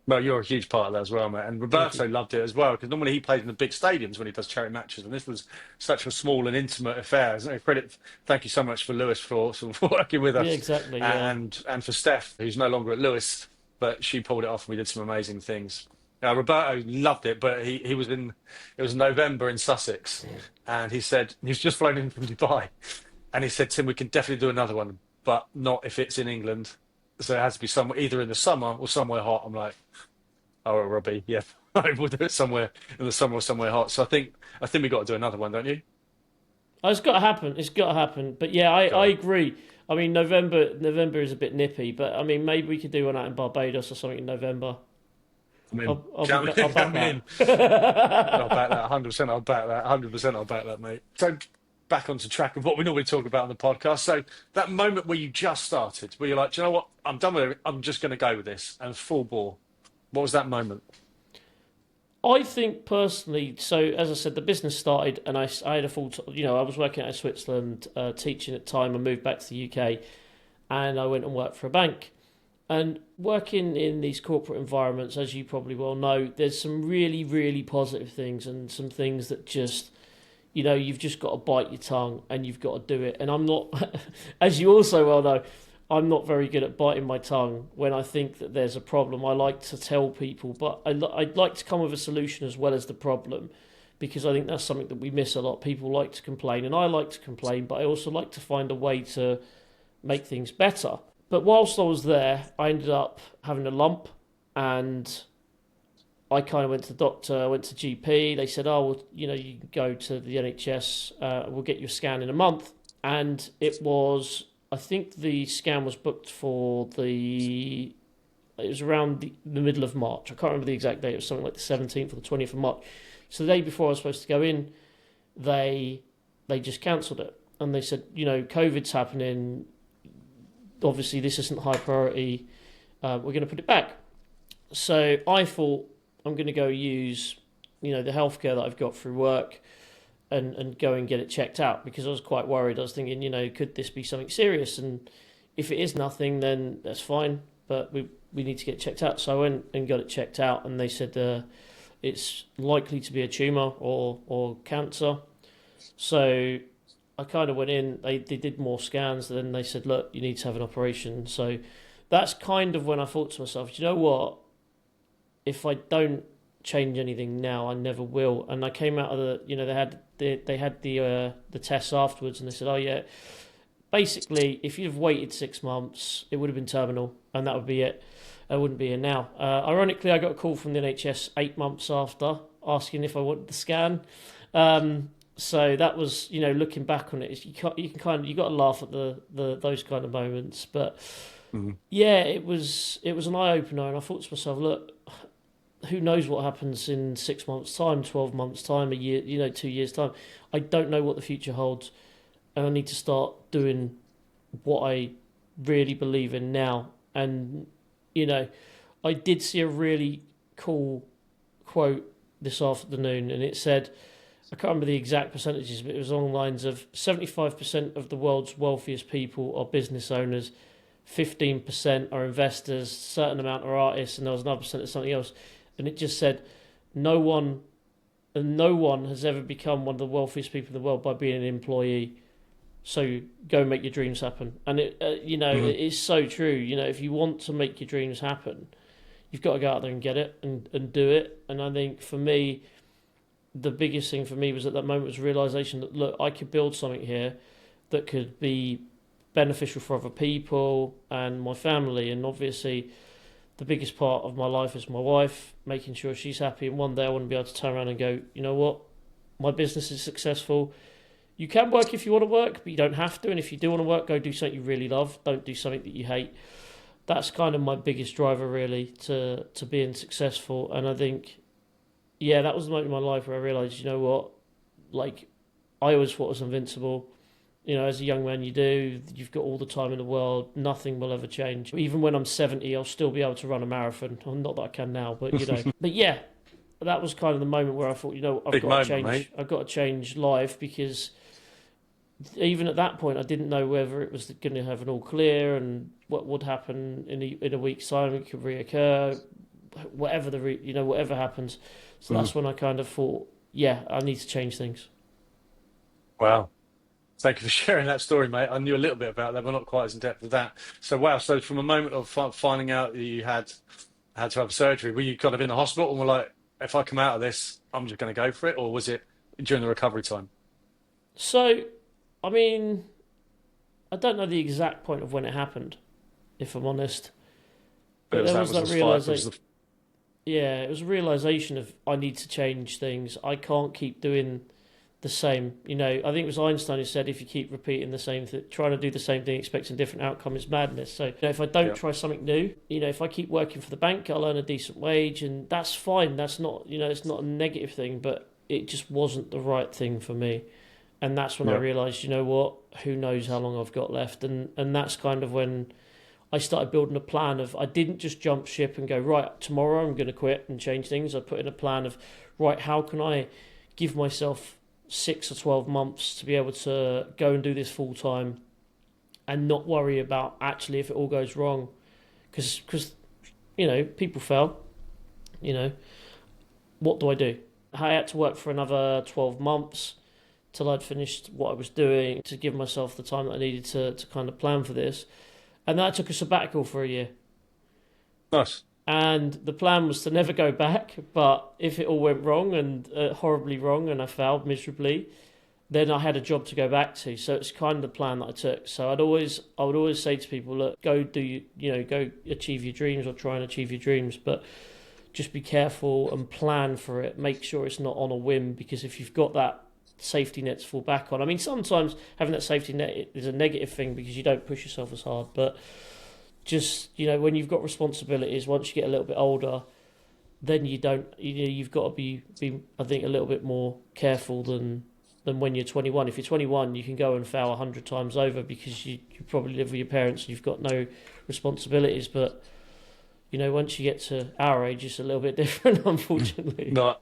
Well, you're a huge part of that as well, mate. And Thank Roberto you. loved it as well because normally he plays in the big stadiums when he does charity matches, and this was such a small and intimate affair. Isn't it? Credit, thank you so much for Lewis for sort of working with Yeah, us, exactly. Yeah. and for Steph, who's no longer at Lewis, but she pulled it off, and we did some amazing things. Roberto loved it, but he was in. It was November in Sussex, and he said he's just flown in from Dubai, and he said, "Tim, we can definitely do another one, but not if it's in England. So it has to be somewhere either in the summer or somewhere hot." I'm like. Oh, Robbie, yeah, we'll do it somewhere in the summer or somewhere hot. So I think we got to do another one, don't you? Oh, it's got to happen. It's got to happen. But yeah, I agree. I mean, November is a bit nippy, but I mean, maybe we could do one out in Barbados or something in November. I'm in. I'll Count back count me that. in. I'll back that 100%. I'll back that 100%. I'll back that, mate. So back onto track of what we normally talk about on the podcast. So that moment where you just started, where you're like, do you know what? I'm done with it. I'm just going to go with this and full bore. What was that moment? I think personally, so as I said, the business started, and I had a I was working out in Switzerland, teaching at the time. I moved back to the UK, and I went and worked for a bank. And working in these corporate environments, as you probably well know, there's some really, really positive things and some things that just, you've just got to bite your tongue and you've got to do it. And I'm not, as you also well know, I'm not very good at biting my tongue when I think that there's a problem. I like to tell people, but I'd like to come with a solution as well as the problem, because I think that's something that we miss a lot. People like to complain, and I like to complain, but I also like to find a way to make things better. But whilst I was there, I ended up having a lump, and I kind of went to the doctor, I went to GP. They said, oh, well, you can go to the NHS, we'll get you a scan in a month. And it was... I think the scan was booked it was around the middle of March. I can't remember the exact date. It was something like the 17th or the 20th of March. So the day before I was supposed to go in, they just cancelled it. And they said, COVID's happening. Obviously, this isn't high priority. We're going to put it back. So I thought I'm going to go use, the healthcare that I've got through work, and go and get it checked out, because I was quite worried. I was thinking, could this be something serious? And if it is nothing, then that's fine. But we need to get it checked out. So I went and got it checked out, and they said it's likely to be a tumour or cancer. So I kind of went in. They did more scans. Then they said, look, you need to have an operation. So that's kind of when I thought to myself, do you know what? If I don't change anything now, I never will. And I came out of they had the tests afterwards, and they said, oh yeah, basically if you'd have waited 6 months, it would have been terminal, and that would be it. I wouldn't be here now. Ironically, I got a call from the NHS 8 months after, asking if I wanted the scan. So that was, looking back on it, you got to laugh at the those kind of moments. But yeah, it was an eye opener, and I thought to myself, look, who knows what happens in 6 months' time, 12 months' time, a year, 2 years' time. I don't know what the future holds, and I need to start doing what I really believe in now. And, I did see a really cool quote this afternoon, and it said, I can't remember the exact percentages, but it was along the lines of 75% of the world's wealthiest people are business owners, 15% are investors, a certain amount are artists, and there was another percent of something else. And it just said, no one has ever become one of the wealthiest people in the world by being an employee. So go make your dreams happen. And it is so true. If you want to make your dreams happen, you've got to go out there and get it and do it. And I think for me, the biggest thing for me was at that moment was realization that, look, I could build something here that could be beneficial for other people and my family. And obviously, the biggest part of my life is my wife, making sure she's happy. And one day I want to be able to turn around and go, you know what? My business is successful. You can work if you want to work, but you don't have to. And if you do want to work, go do something you really love. Don't do something that you hate. That's kind of my biggest driver, really, to being successful. And I think, yeah, that was the moment in my life where I realised, you know what? Like, I always thought I was invincible. As a young man, you've got all the time in the world. Nothing will ever change. Even when I'm 70, I'll still be able to run a marathon. Not that I can now, but, But yeah, that was kind of the moment where I thought, I've got to change. I've got to change life, because even at that point, I didn't know whether it was going to have an all clear and what would happen in a week's time. It could reoccur, whatever whatever happens. So that's when I kind of thought, yeah, I need to change things. Wow. Thank you for sharing that story, mate. I knew a little bit about that, but not quite as in depth as that. So, wow. So, from a moment of finding out that you had to have surgery, were you kind of in the hospital and were like, if I come out of this, I'm just going to go for it? Or was it during the recovery time? So, I mean, I don't know the exact point of when it happened, if I'm honest. But there was that realization. Yeah, it was a realization of I need to change things. I can't keep doing the same. I think it was Einstein who said if you keep repeating the same thing, trying to do the same thing, expecting a different outcome is madness. So if I don't try something new, if I keep working for the bank, I'll earn a decent wage, and that's fine. That's not, it's not a negative thing, but it just wasn't the right thing for me. And that's when I realised, what, who knows how long I've got left. And that's kind of when I started building a plan of, I didn't just jump ship and go, right, tomorrow I'm going to quit and change things. I put in a plan of, right, how can I give myself 6 or 12 months to be able to go and do this full time and not worry about actually if it all goes wrong. Because people fail. What do I do? I had to work for another 12 months till I'd finished what I was doing to give myself the time that I needed to kind of plan for this. And then I took a sabbatical for a year. Nice. And the plan was to never go back, but if it all went wrong and horribly wrong and I failed miserably, then I had a job to go back to. So it's kind of the plan that I took. So I would always say to people, look, go go achieve your dreams or try and achieve your dreams, but just be careful and plan for it. Make sure it's not on a whim, because if you've got that safety net to fall back on. I mean, sometimes having that safety net is a negative thing because you don't push yourself as hard, but just, when you've got responsibilities, once you get a little bit older, then you've got to be I think a little bit more careful than when you're 21. If you're 21, you can go and fail 100 times over because you probably live with your parents and you've got no responsibilities, but once you get to our age, it's a little bit different, unfortunately. No.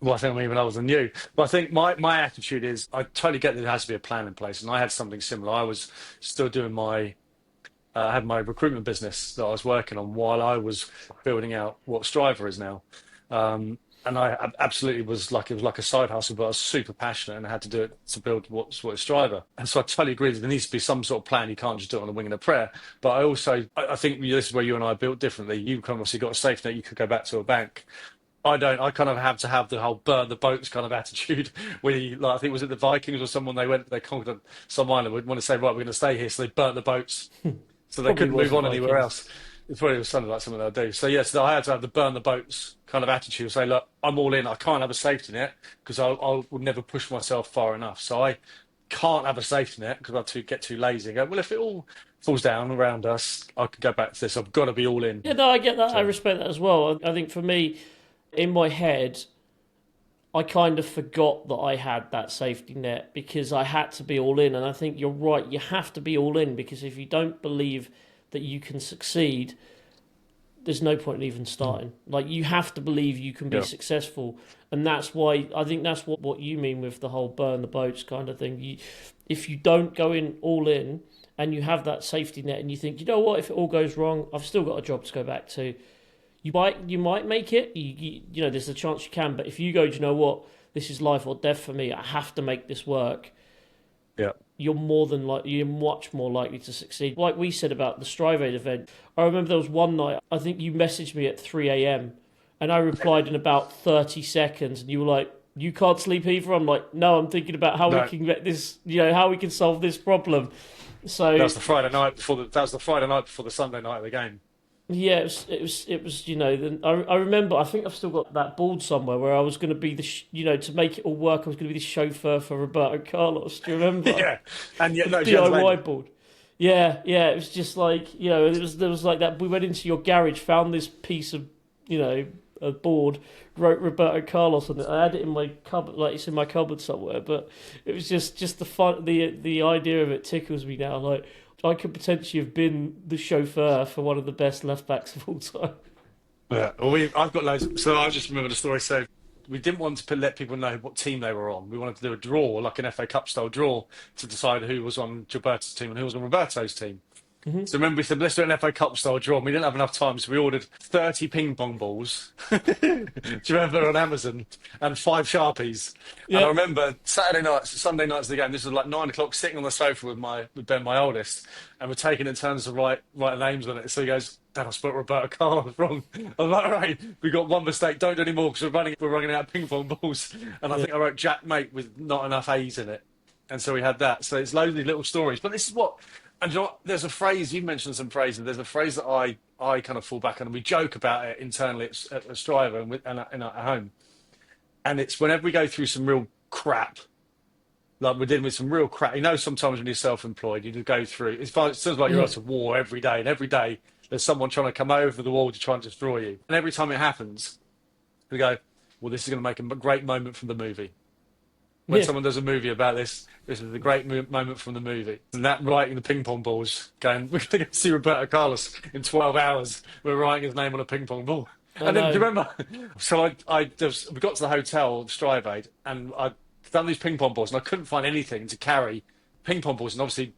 Well, I think I'm even older than you. But I think my attitude is I totally get that there has to be a plan in place. And I had something similar. I was still doing I had my recruitment business that I was working on while I was building out what StriveAid is now. And I absolutely it was like a side hustle, but I was super passionate and I had to do it to build what is StriveAid. And so I totally agree that there needs to be some sort of plan. You can't just do it on a wing and a prayer. But I think this is where you and I are built differently. You kind of obviously got a safety net. You could go back to a bank. I don't. I kind of have to have the whole burn the boats kind of attitude. Where I think was it the Vikings or someone they conquered some island would want to say, right, we're going to stay here, so they burnt the boats, so they couldn't move on anywhere else. It probably was something like something they'll do. So yes, I had to have the burn the boats kind of attitude. Say, look, I'm all in. I can't have a safety net because I would never push myself far enough. So I can't have a safety net because I get too lazy. And go, well, if it all falls down around us, I could go back to this. I've got to be all in. Yeah, no, I get that. So, I respect that as well. I think for me, in my head, I kind of forgot that I had that safety net because I had to be all in. And I think you're right. You have to be all in because if you don't believe that you can succeed, there's no point in even starting. Like, you have to believe you can be successful. And that's why, I think that's what you mean with the whole burn the boats kind of thing. If you don't go in all in and you have that safety net and you think, you know what, if it all goes wrong, I've still got a job to go back to. You might make it. You know, there's a chance you can. But if you go, do you know what? This is life or death for me. I have to make this work. Yeah. You're much more likely to succeed. Like we said about the StriveAid event, I remember there was one night, I think you messaged me at 3 a.m. and I replied in about 30 seconds and you were like, you can't sleep either? I'm like, no, I'm thinking about how we can get this, how we can solve this problem. So that was the Friday night before the Sunday night of the game. Yeah, it was. I remember. I think I've still got that board somewhere where I was going to be to make it all work. I was going to be the chauffeur for Roberto Carlos. Do you remember? Yeah, and yeah, no, DIY board. Yeah. It was just like there was like that. We went into your garage, found this piece of a board, wrote Roberto Carlos on it. I had it in my cupboard, like it's in my cupboard somewhere. But it was just the fun. The idea of it tickles me now. Like, I could potentially have been the chauffeur for one of the best left backs of all time. Yeah, well, I've got loads. So I just remember the story. So we didn't want to let people know what team they were on. We wanted to do a draw, like an FA Cup style draw, to decide who was on Gilberto's team and who was on Roberto's team. So remember, we said, let's do an FA Cup style draw. And we didn't have enough time, so we ordered 30 ping pong balls. Do you remember, on Amazon? And 5 Sharpies. Yeah. And I remember Sunday nights of the game, this was like 9 o'clock, sitting on the sofa with Ben, my oldest, and we're taking it turns to write names on it. So he goes, Dad, I spelled Roberto Carlos wrong. I'm like, all right, we got one mistake, don't do any more, because we're running out of ping pong balls. And I think I wrote Jack Mate with not enough A's in it. And so we had that. So it's loads of these little stories. But this is what... And you know what? There's a phrase, you mentioned some phrases, there's a phrase that I kind of fall back on, and we joke about it internally at Strive and at home. And it's whenever we go through some real crap, like we're dealing with some real crap. You know, sometimes when you're self-employed, you just go through, it sounds like you're at a war every day, and every day there's someone trying to come over the wall to try and destroy you. And every time it happens, we go, well, this is going to make a great moment from the movie. When someone does a movie about this is a great moment from the movie. And that writing the ping pong balls, going, we're going to go see Roberto Carlos in 12 hours. We're writing his name on a ping pong ball. And then, do you remember? So we got to the hotel, StriveAid, and I'd done these ping pong balls, and I couldn't find anything to carry ping pong balls. And obviously,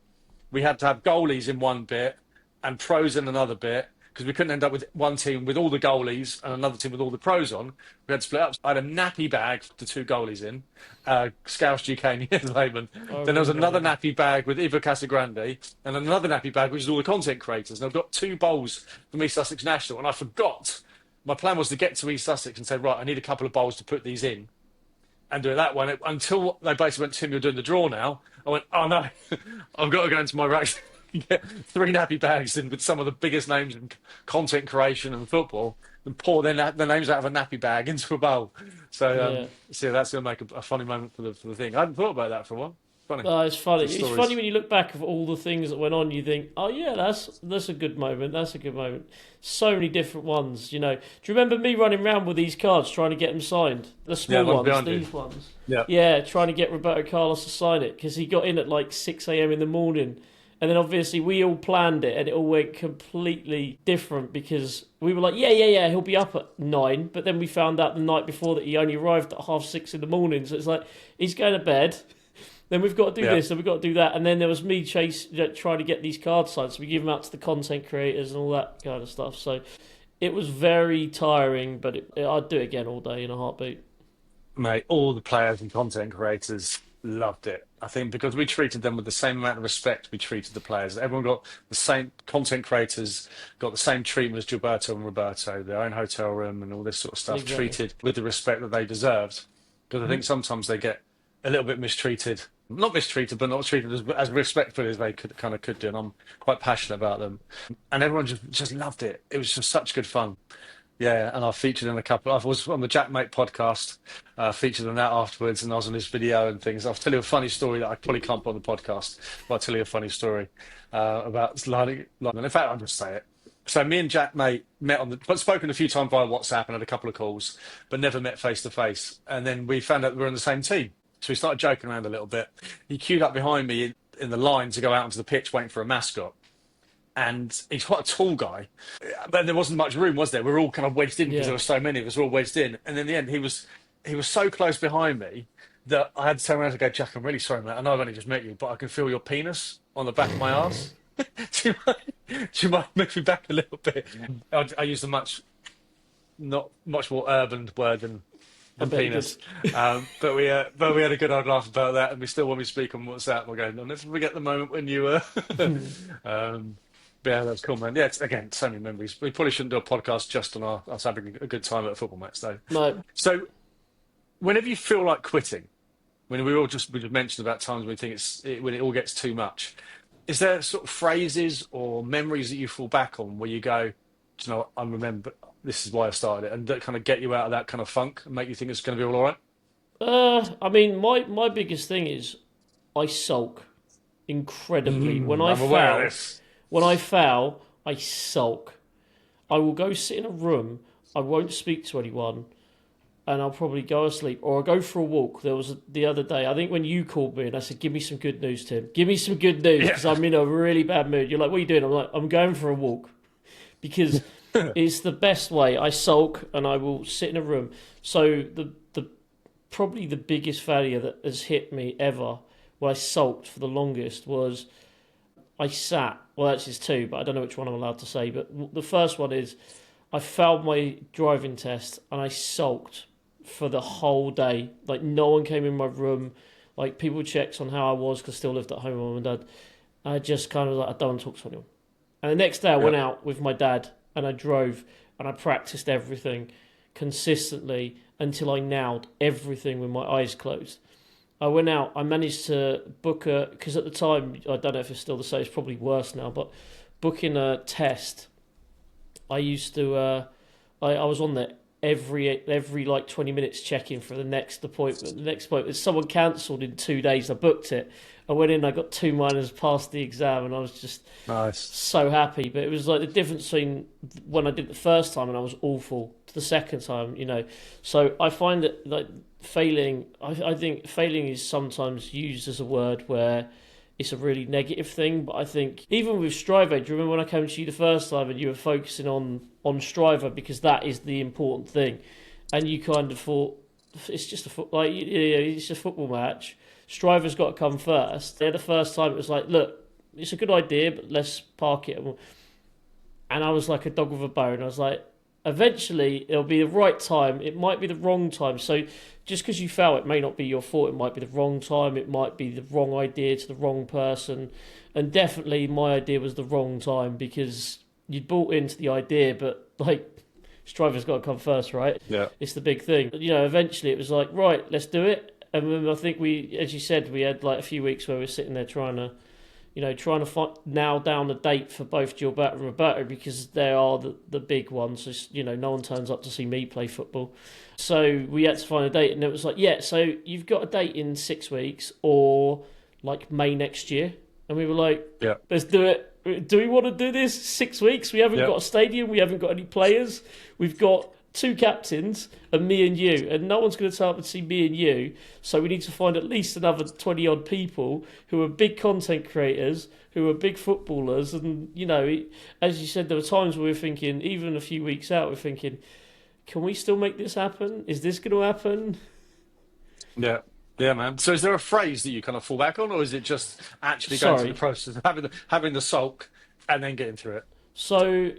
we had to have goalies in one bit and pros in another bit, because we couldn't end up with one team with all the goalies and another team with all the pros on. We had to split up. I had a nappy bag for the 2 goalies in, Scouse, GK and Ian Lehman. Then there was another nappy bag with Ivo Casagrande, and another nappy bag which is all the content creators. And I've got 2 bowls from East Sussex National, and I forgot. My plan was to get to East Sussex and say, right, I need a couple of bowls to put these in, and do it that way. Until they basically went, Tim, you're doing the draw now. I went, oh no, I've got to go into my rack. Get 3 nappy bags in with some of the biggest names in content creation and football, and pour the names out of a nappy bag into a bowl. So, so that's going to make a funny moment for the thing. I hadn't thought about that for a while. Funny. Oh, it's funny. It's funny when you look back of all the things that went on. You think, oh yeah, that's a good moment. That's a good moment. So many different ones. You know, do you remember me running around with these cards trying to get them signed? The small ones, these ones. Yeah, trying to get Roberto Carlos to sign it because he got in at like 6 a.m. in the morning. And then obviously we all planned it and it all went completely different because we were like, yeah, he'll be up at 9. But then we found out the night before that he only arrived at 6:30 in the morning. So it's like, he's going to bed. Then we've got to do this and we've got to do that. And then there was me trying to get these cards signed. So we give them out to the content creators and all that kind of stuff. So it was very tiring, but I'd do it again all day in a heartbeat. Mate, all the players and content creators loved it. I think because we treated them with the same amount of respect we treated the players. Everyone got the same, content creators got the same treatment as Gilberto and Roberto, their own hotel room and all this sort of stuff, treated with the respect that they deserved. Because I think sometimes they get a little bit mistreated. Not mistreated, but not treated as respectfully as they could do. And I'm quite passionate about them. And everyone just loved it. It was just such good fun. Yeah, and I featured in a couple. I was on the Jack Mate podcast, featured on that afterwards, and I was on this video and things. I'll tell you a funny story that I probably can't put on the podcast, but I'll tell you a funny story about London. In fact, I'll just say it. So me and Jack Mate met but spoken a few times via WhatsApp and had a couple of calls, but never met face to face. And then we found out we were on the same team. So we started joking around a little bit. He queued up behind me in the line to go out onto the pitch waiting for a mascot. And he's quite a tall guy, but there wasn't much room, was there? We were all kind of wedged in because there were so many of us, all wedged in. And in the end, he was so close behind me that I had to turn around and go, Jack, I'm really sorry, mate. I know I've only just met you, but I can feel your penis on the back of my arse. do you mind moving me back a little bit? I used a much more urban word than penis. But we had a good old laugh about that, and we still, when we speak on WhatsApp, we're going, I'll never forget the moment when you yeah, that's cool, man. Yeah, again, so many memories. We probably shouldn't do a podcast just on us having a good time at a football match, though. No. So, whenever you feel like quitting, when we just mentioned about times when we think when it all gets too much, is there sort of phrases or memories that you fall back on where you go, do you know what, I remember this is why I started it, and that kind of get you out of that kind of funk and make you think it's going to be all right? I mean, my biggest thing is I sulk incredibly when I foul. When I foul, I sulk. I will go sit in a room, I won't speak to anyone, and I'll probably go asleep. Or I'll go for a walk. There was the other day, I think when you called me and I said, give me some good news, Tim. Give me some good news, because I'm in a really bad mood. You're like, what are you doing? I'm like, I'm going for a walk. Because it's the best way. I sulk and I will sit in a room. So the probably the biggest failure that has hit me ever, where I sulked for the longest, was I sat. Well, actually, it's two, but I don't know which one I'm allowed to say. But the first one is I failed my driving test and I sulked for the whole day. Like, no one came in my room. Like, people checked on how I was because I still lived at home with mum and dad. I just kind of like, I don't want to talk to anyone. And the next day I went out with my dad and I drove and I practiced everything consistently until I nailed everything with my eyes closed. I went out, I managed to book because at the time, I don't know if it's still the same, it's probably worse now, but booking a test, I used to, I was on there every like 20 minutes checking for the next appointment. The next appointment, someone cancelled in 2 days, I booked it. I went in, I got 2 minors, passed the exam, and I was just so happy. But it was like the difference between when I did it the first time and I was awful to the second time, you know. So I find that like failing, I think failing is sometimes used as a word where it's a really negative thing. But I think even with StriveAid, do you remember when I came to you the first time and you were focusing on Striver because that is the important thing, and you kind of thought it's just it's a football match. Striver's got to come first. The first time it was like, look, it's a good idea, but let's park it. And I was like a dog with a bone. I was like, eventually it'll be the right time. It might be the wrong time. So just because you fail, it may not be your fault. It might be the wrong time. It might be the wrong idea to the wrong person. And definitely my idea was the wrong time because you'd bought into the idea, but like Striver's got to come first, right? Yeah. It's the big thing. You know, eventually it was like, right, let's do it. And then I think we, as you said, we had like a few weeks where we were sitting there trying to nail down the date for both Gilberto and Roberto because they are the big ones. So, you know, no one turns up to see me play football. So we had to find a date, and it was like, yeah, so you've got a date in 6 weeks or like May next year. And we were like, yeah, let's do it. Do we want to do this? 6 weeks? We haven't got a stadium. We haven't got any players. We've got 2 captains and me and you, and no one's going to turn up and see me and you, so we need to find at least another 20 odd people who are big content creators, who are big footballers. And you know, as you said, there were times where we were thinking, even a few weeks out, we're thinking, can we still make this happen? Is this going to happen? Yeah, man. So is there a phrase that you kind of fall back on, or is it just actually going through the process of having the sulk and then getting through it? So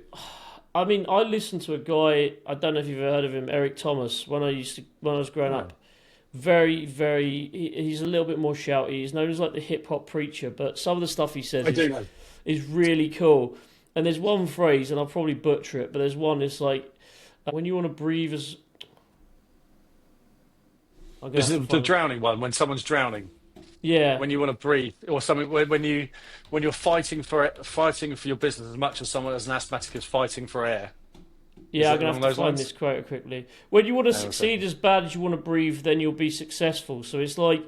I mean, I listened to a guy, I don't know if you've ever heard of him, Eric Thomas, when I was growing up. Very, he's a little bit more shouty. He's known as like the hip hop preacher, but some of the stuff he says is really cool. And there's one phrase, and I'll probably butcher it, but there's one, it's like, when you want to breathe as... This is the drowning one, when someone's drowning. Yeah. When you want to breathe, or something. When you're fighting for your business as much as someone as an asthmatic is fighting for air. Yeah, I'm gonna have to find this quote quickly. When you want to succeed as bad as you want to breathe, then you'll be successful. So it's like,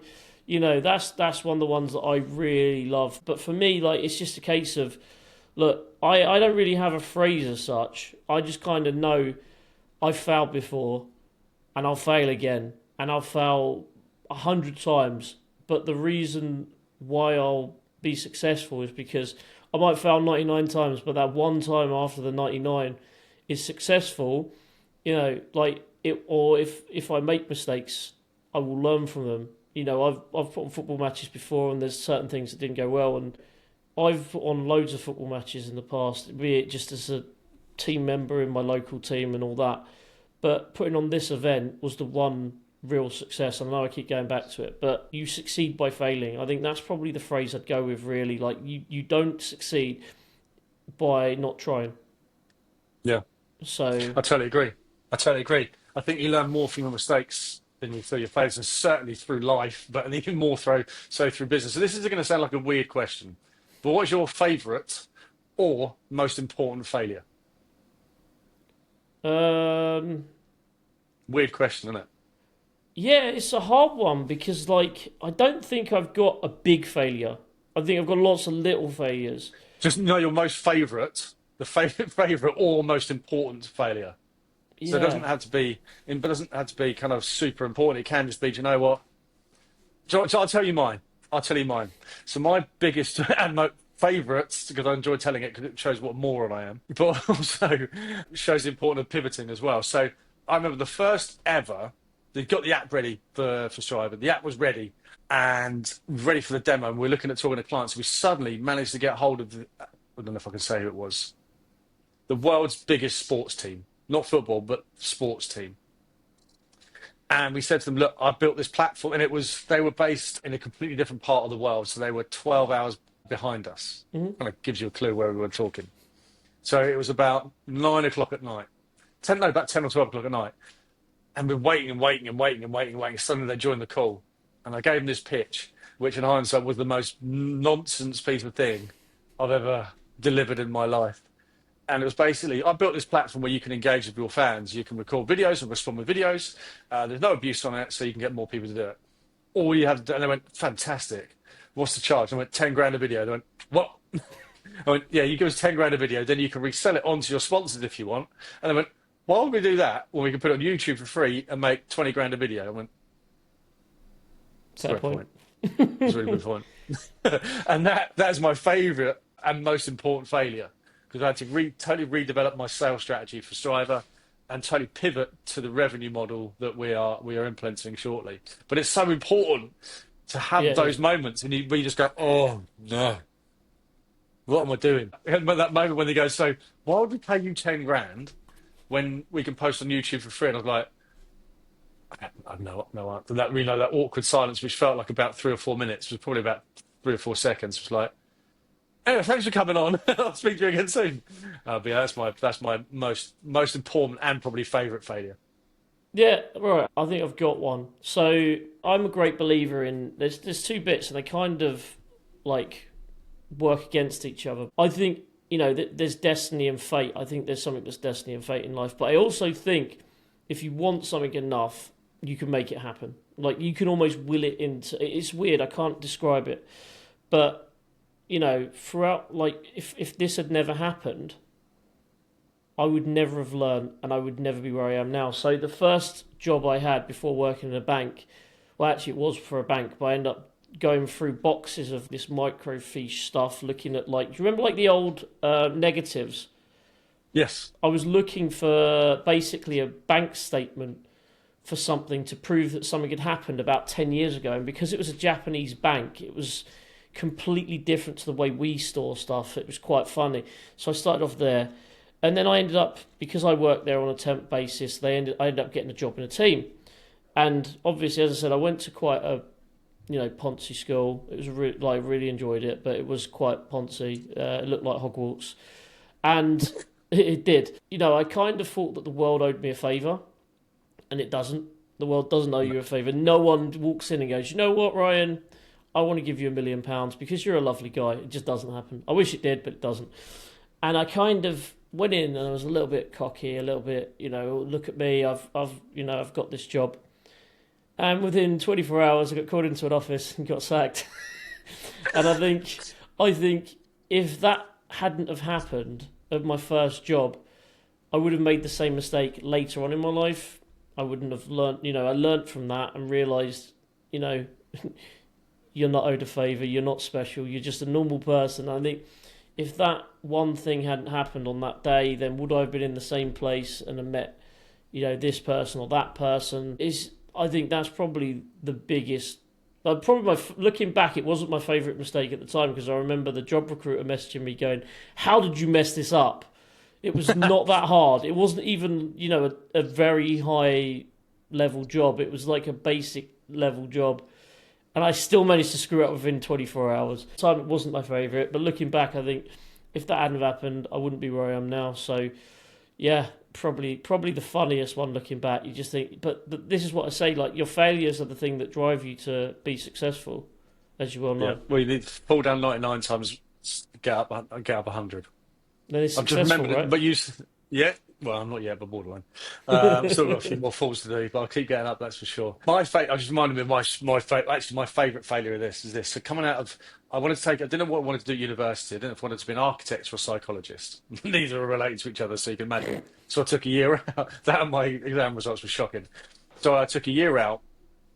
you know, that's one of the ones that I really love. But for me, like, it's just a case of, look, I don't really have a phrase as such. I just kind of know I've failed before, and I'll fail again, and I'll fail 100 times. But the reason why I'll be successful is because I might fail 99 times, but that one time after the 99 is successful, you know, like it. Or if I make mistakes, I will learn from them. You know, I've put on football matches before, and there's certain things that didn't go well, and I've put on loads of football matches in the past, be it just as a team member in my local team and all that. But putting on this event was the one real success. I know I keep going back to it, but you succeed by failing. I think that's probably the phrase I'd go with, really. Like, you don't succeed by not trying. Yeah. So I totally agree. I think you learn more from your mistakes than you through your failures, and certainly through life, but even more through business. So this is going to sound like a weird question, but what's your favourite or most important failure? Weird question, isn't it? Yeah, it's a hard one because, like, I don't think I've got a big failure. I think I've got lots of little failures. Just know your most favourite, the favourite or most important failure. Yeah. So it doesn't have to be kind of super important. It can just be, do you know what? So I'll tell you mine. So my biggest and most favourites, because I enjoy telling it because it shows what a moron I am, but also shows the importance of pivoting as well. So I remember the first ever They got the app ready for StriveAid. The app was ready and ready for the demo. And we're looking at talking to clients. We suddenly managed to get hold of I don't know if I can say who it was, the world's biggest sports team, not football, but sports team. And we said to them, look, I built this platform, and they were based in a completely different part of the world. So they were 12 hours behind us. Kind of gives you a clue where we were talking. So it was about 9 o'clock at night. About 10 or 12 o'clock at night. And we're waiting. Suddenly they joined the call. And I gave them this pitch, which in hindsight was the most nonsense piece of thing I've ever delivered in my life. And it was basically, I built this platform where you can engage with your fans. You can record videos and respond with videos. There's no abuse on it, so you can get more people to do it. All you have to do, and they went, fantastic. What's the charge? I went, 10 grand a video. They went, what? I went, yeah, you give us 10 grand a video, then you can resell it onto your sponsors if you want. And they went, why would we do that when we can put it on YouTube for free and make 20 grand a video? I went, fair point. It's a really good point. And that's my favourite and most important failure. Because I had to totally redevelop my sales strategy for Striver and totally pivot to the revenue model that we are implementing shortly. But it's so important to have those moments where you just go, oh, no, what am I doing? And that moment when they go, so why would we pay you 10 grand when we can post on YouTube for free? And I was like, I have no answer. That awkward silence, which felt like about 3 or 4 minutes, was probably about 3 or 4 seconds, was like, anyway, thanks for coming on. I'll speak to you again soon. But yeah, that's my most important and probably favourite failure. Yeah, right. I think I've got one. So I'm a great believer in there's 2 bits, and they kind of like work against each other. I think there's destiny and fate. I think there's something that's destiny and fate in life. But I also think if you want something enough, you can make it happen. Like you can almost will it into. It's weird. I can't describe it, but. Throughout, like, if this had never happened, I would never have learned and I would never be where I am now. So the first job I had before working in a bank, well, actually it was for a bank, but I ended up going through boxes of this microfiche stuff, looking at, like, do you remember, like, the old negatives? Yes. I was looking for basically a bank statement for something to prove that something had happened about 10 years ago. And because it was a Japanese bank, it was completely different to the way we store stuff. It was quite funny. So I started off there. And then I ended up, because I worked there on a temp basis, I ended up getting a job in a team. And obviously, as I said, I went to quite a, poncy school. It was really enjoyed it, but it was quite poncy. It looked like Hogwarts. And it did. I kind of thought that the world owed me a favour, and it doesn't. The world doesn't owe you a favour. No one walks in and goes, you know what, Ryan? I want to give you £1 million because you're a lovely guy. It just doesn't happen. I wish it did, but it doesn't. And I kind of went in and I was a little bit cocky, a little bit, look at me, I've got this job. And within 24 hours, I got called into an office and got sacked. And I think if that hadn't have happened at my first job, I would have made the same mistake later on in my life. I wouldn't have learnt, I learnt from that and realised, you're not owed a favour, you're not special, you're just a normal person. I think if that one thing hadn't happened on that day, then would I have been in the same place and have met, this person or that person? I think that's probably the biggest. Looking back, it wasn't my favourite mistake at the time because I remember the job recruiter messaging me going, "How did you mess this up?" It was not that hard. It wasn't even, a very high level job. It was like a basic level job. And I still managed to screw up within 24 hours. At the time, it wasn't my favourite. But looking back, I think if that hadn't happened, I wouldn't be where I am now. So, yeah, probably the funniest one looking back. You just think, but this is what I say, like, your failures are the thing that drive you to be successful, as you well know. Yeah. Well, you need to fall down 99 times, get up 100. Then it's I'm successful, just remembering, right? But yeah. Well, I'm not yet, but borderline. I've still got a few more falls to do, but I'll keep getting up, that's for sure. I just reminded me of my favourite failure of this is this. So coming out of, I didn't know what I wanted to do at university. I didn't know if I wanted to be an architect or a psychologist. Neither are related to each other, so you can imagine. So I took a year out. That and my exam results were shocking. So I took a year out,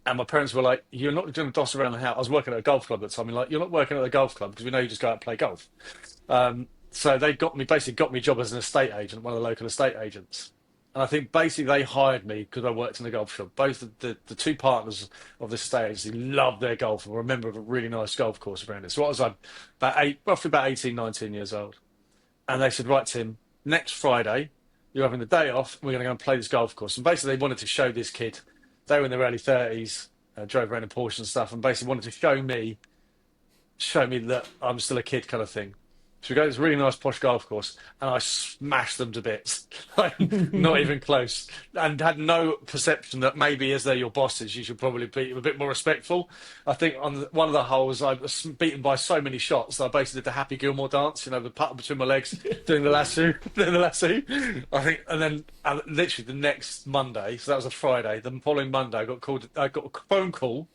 and my parents were like, you're not going to doss around the house. I was working at a golf club at the time. Like, you're not working at a golf club because we know you just go out and play golf. So they got me a job as an estate agent, one of the local estate agents. And I think basically they hired me because I worked in the golf shop. Both of the two partners of this estate agency loved their golf and were a member of a really nice golf course around it. So what was I? Roughly about 18, 19 years old. And they said, right, Tim, next Friday, you're having the day off. We're going to go and play this golf course. And basically they wanted to show this kid. They were in their early 30s, drove around in Porsche and stuff, and basically wanted to show me that I'm still a kid kind of thing. So we go to this really nice posh golf course, and I smashed them to bits. Like, not even close. And had no perception that maybe as they're your bosses, you should probably be a bit more respectful. I think on one of the holes, I was beaten by so many shots that I basically did the Happy Gilmore dance, the putt between my legs, doing the lasso, I think, and then literally the next Monday, so that was a Friday, the following Monday, I got a phone call.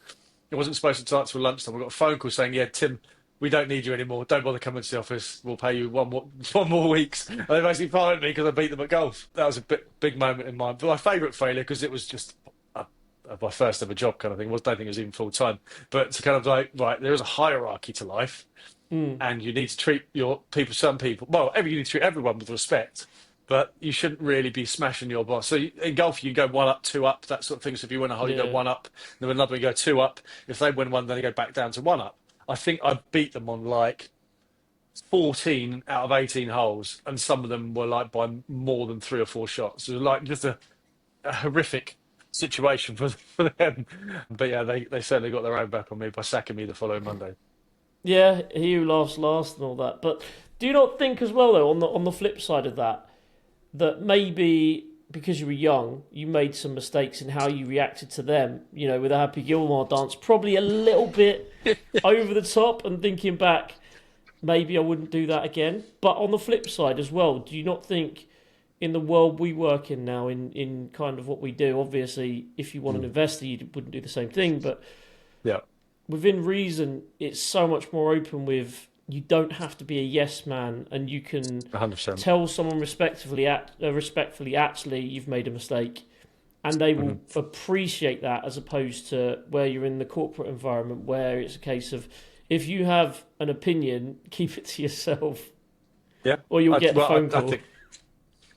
It wasn't supposed to start till lunchtime. I got a phone call saying, yeah, Tim, we don't need you anymore. Don't bother coming to the office. We'll pay you one more weeks. And they basically fired me because I beat them at golf. That was a big moment in mine. But my favourite failure, because it was just my first ever job kind of thing. I don't think it was even full time. But to kind of like, right, there is a hierarchy to life, and you need to treat you need to treat everyone with respect. But you shouldn't really be smashing your boss. So in golf, you go 1 up, 2 up, that sort of thing. So if you win a hole, you go 1 up. Then another, you go 2 up. If they win one, then you go back down to 1 up. I think I beat them on like 14 out of 18 holes, and some of them were like by more than 3 or 4 shots. It was like just a horrific situation for them. But yeah, they certainly got their own back on me by sacking me the following Monday. Yeah, he who laughs last and all that. But do you not think as well, though, on the flip side of that maybe because you were young, you made some mistakes in how you reacted to them, with a Happy Gilmore dance, probably a little bit over the top, and thinking back, maybe I wouldn't do that again. But on the flip side as well, do you not think in the world we work in now, in kind of what we do, obviously, if you want an investor, you wouldn't do the same thing, but yeah, within reason, it's so much more open with, you don't have to be a yes man, and you can 100%. tell someone respectfully, actually, you've made a mistake, and they will appreciate that, as opposed to where you're in the corporate environment, where it's a case of, if you have an opinion, keep it to yourself. Yeah, or you'll get a phone call.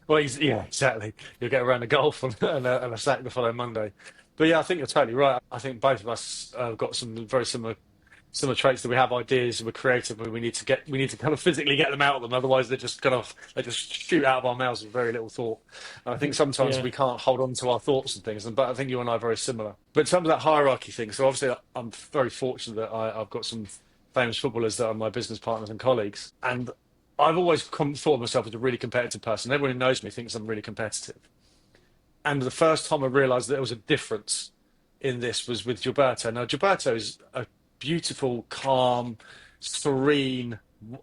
Yeah, exactly. You'll get around the golf and a sack the following Monday. But yeah, I think you're totally right. I think both of us have got some very similar traits, that we have ideas, we're creative, and we need to kind of physically get them out of them. Otherwise, they just shoot out of our mouths with very little thought. And I think sometimes we can't hold on to our thoughts and things. But I think you and I are very similar. But in terms of that hierarchy thing, so obviously I'm very fortunate that I've got some famous footballers that are my business partners and colleagues, and I've always thought of myself as a really competitive person. Everyone who knows me thinks I'm really competitive. And the first time I realised that there was a difference in this was with Gilberto. Now, Gilberto is a beautiful, calm, serene,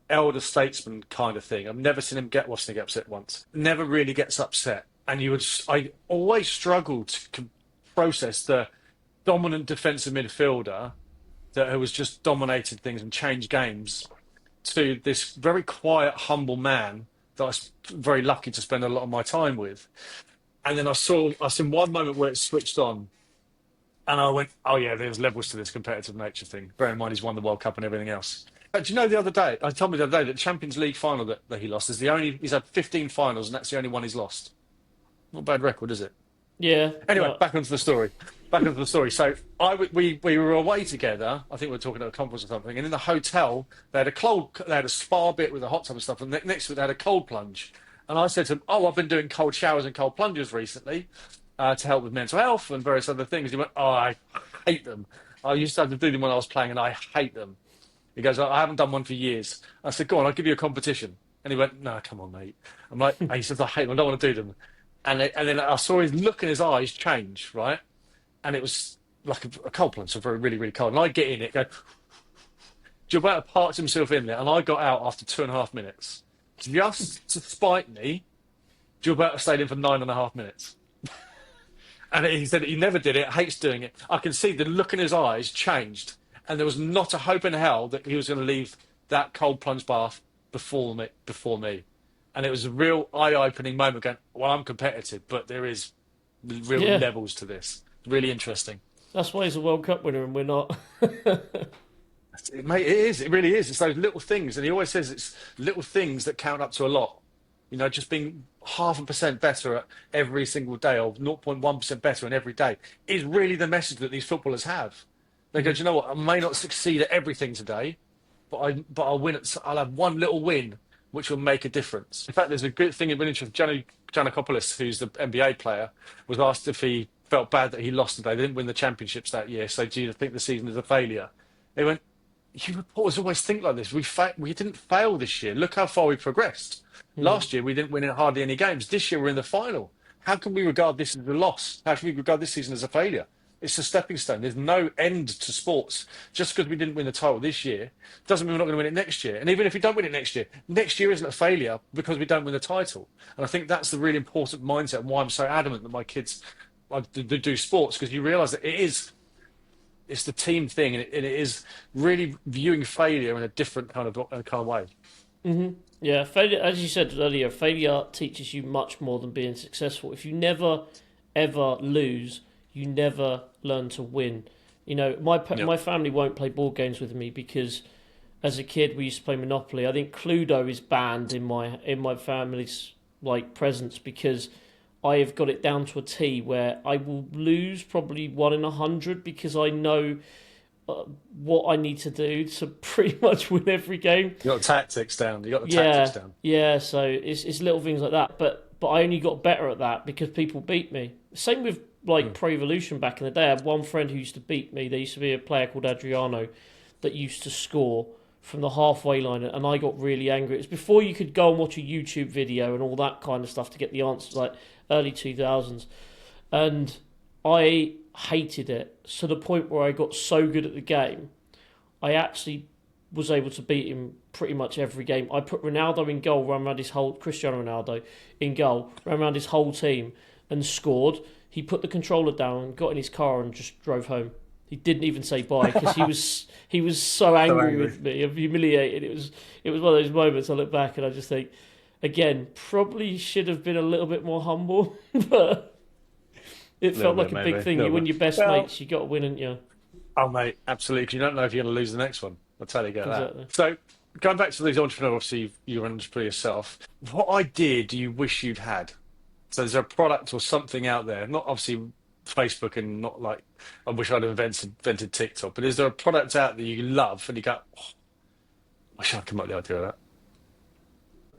elder statesman kind of thing. I've never seen him get upset once. Never really gets upset. And I always struggled to process the dominant defensive midfielder that was just dominated things and changed games, to this very quiet, humble man that I was very lucky to spend a lot of my time with. And then I seen one moment where it switched on, and I went, oh yeah, there's levels to this competitive nature thing. Bear in mind, he's won the World Cup and everything else. But do you know, he told me the other day that the Champions League final that he lost is he's had 15 finals, and that's the only one he's lost. Not a bad record, is it? Yeah. Anyway, back onto the story. So we were away together. I think we were talking at a conference or something. And in the hotel, they had a spa bit with a hot tub and stuff. And next to it, they had a cold plunge. And I said to him, "Oh, I've been doing cold showers and cold plunges recently to help with mental health and various other things." He went, "Oh, I hate them. I used to have to do them when I was playing, and I hate them." He goes, "I haven't done one for years." I said, "Go on, I'll give you a competition." And he went, "No, come on, mate." I'm like, he says, "I hate them. I don't want to do them." And then I saw his look in his eyes change, right? And it was like a cold plunge, so very, really, really cold. And I get in it, go, Gilberto parked himself in there, and I got out after 2.5 minutes. Just to spite me, Gilberto stayed in for 9.5 minutes. And he said that he never did it, hates doing it. I can see the look in his eyes changed, and there was not a hope in hell that he was going to leave that cold plunge bath before me. And it was a real eye-opening moment going, well, I'm competitive, but there is real levels to this. Really interesting. That's why he's a World Cup winner and we're not. Mate, it is. It really is. It's those little things. And he always says it's little things that count up to a lot. just being 0.5% better at every single day, or 0.1% better in every day, is really the message that these footballers have. They go, do you know what? I may not succeed at everything today, but I'll win. I'll have one little win which will make a difference. In fact, there's a good thing in really interesting. Giannakopoulos, who's the NBA player, was asked if he felt bad that he lost today. They didn't win the championships that year. So do you think the season is a failure? He went, you reporters always think like this. We didn't fail this year. Look how far we progressed. Last year, we didn't win in hardly any games. This year, we're in the final. How can we regard this as a loss? How can we regard this season as a failure? It's a stepping stone. There's no end to sports. Just because we didn't win the title this year doesn't mean we're not going to win it next year. And even if we don't win it next year isn't a failure because we don't win the title. And I think that's the really important mindset, and why I'm so adamant that my kids do sports, because you realise that it's the team thing, and it is really viewing failure in a different kind of way. Mm-hmm. Yeah, failure, as you said earlier, failure teaches you much more than being successful. If you never, ever lose, you never learn to win. My family won't play board games with me because as a kid we used to play Monopoly. I think Cluedo is banned in my family's presence, because I have got it down to a T where I will lose probably 1 in 100 because I know what I need to do to pretty much win every game. You got tactics down. Tactics down. Yeah. So it's little things like that. But I only got better at that because people beat me. Same with Pro Evolution back in the day. I had one friend who used to beat me. There used to be a player called Adriano that used to score from the halfway line, and I got really angry. It was before you could go and watch a YouTube video and all that kind of stuff to get the answers, like early 2000s. And I hated it to the point where I got so good at the game, I actually was able to beat him pretty much every game. I put Ronaldo in goal, ran around his whole Cristiano Ronaldo in goal, ran around his whole team and scored. He put the controller down, got in his car and just drove home. He didn't even say bye because he was so angry with me, humiliated. It was one of those moments I look back and I just think, again, probably should have been a little bit more humble, but it felt like a big thing. You win your best mates, you got to win, haven't you? Oh, mate, absolutely. Because you don't know if you're going to lose the next one. I'll totally get that. So, going back to these entrepreneurs, obviously you're an entrepreneur yourself. What idea do you wish you'd had? So, is there a product or something out there? Not obviously Facebook, and not like I wish I'd invented TikTok, but is there a product out there you love and you go, oh, I wish I'd come up with the idea of that?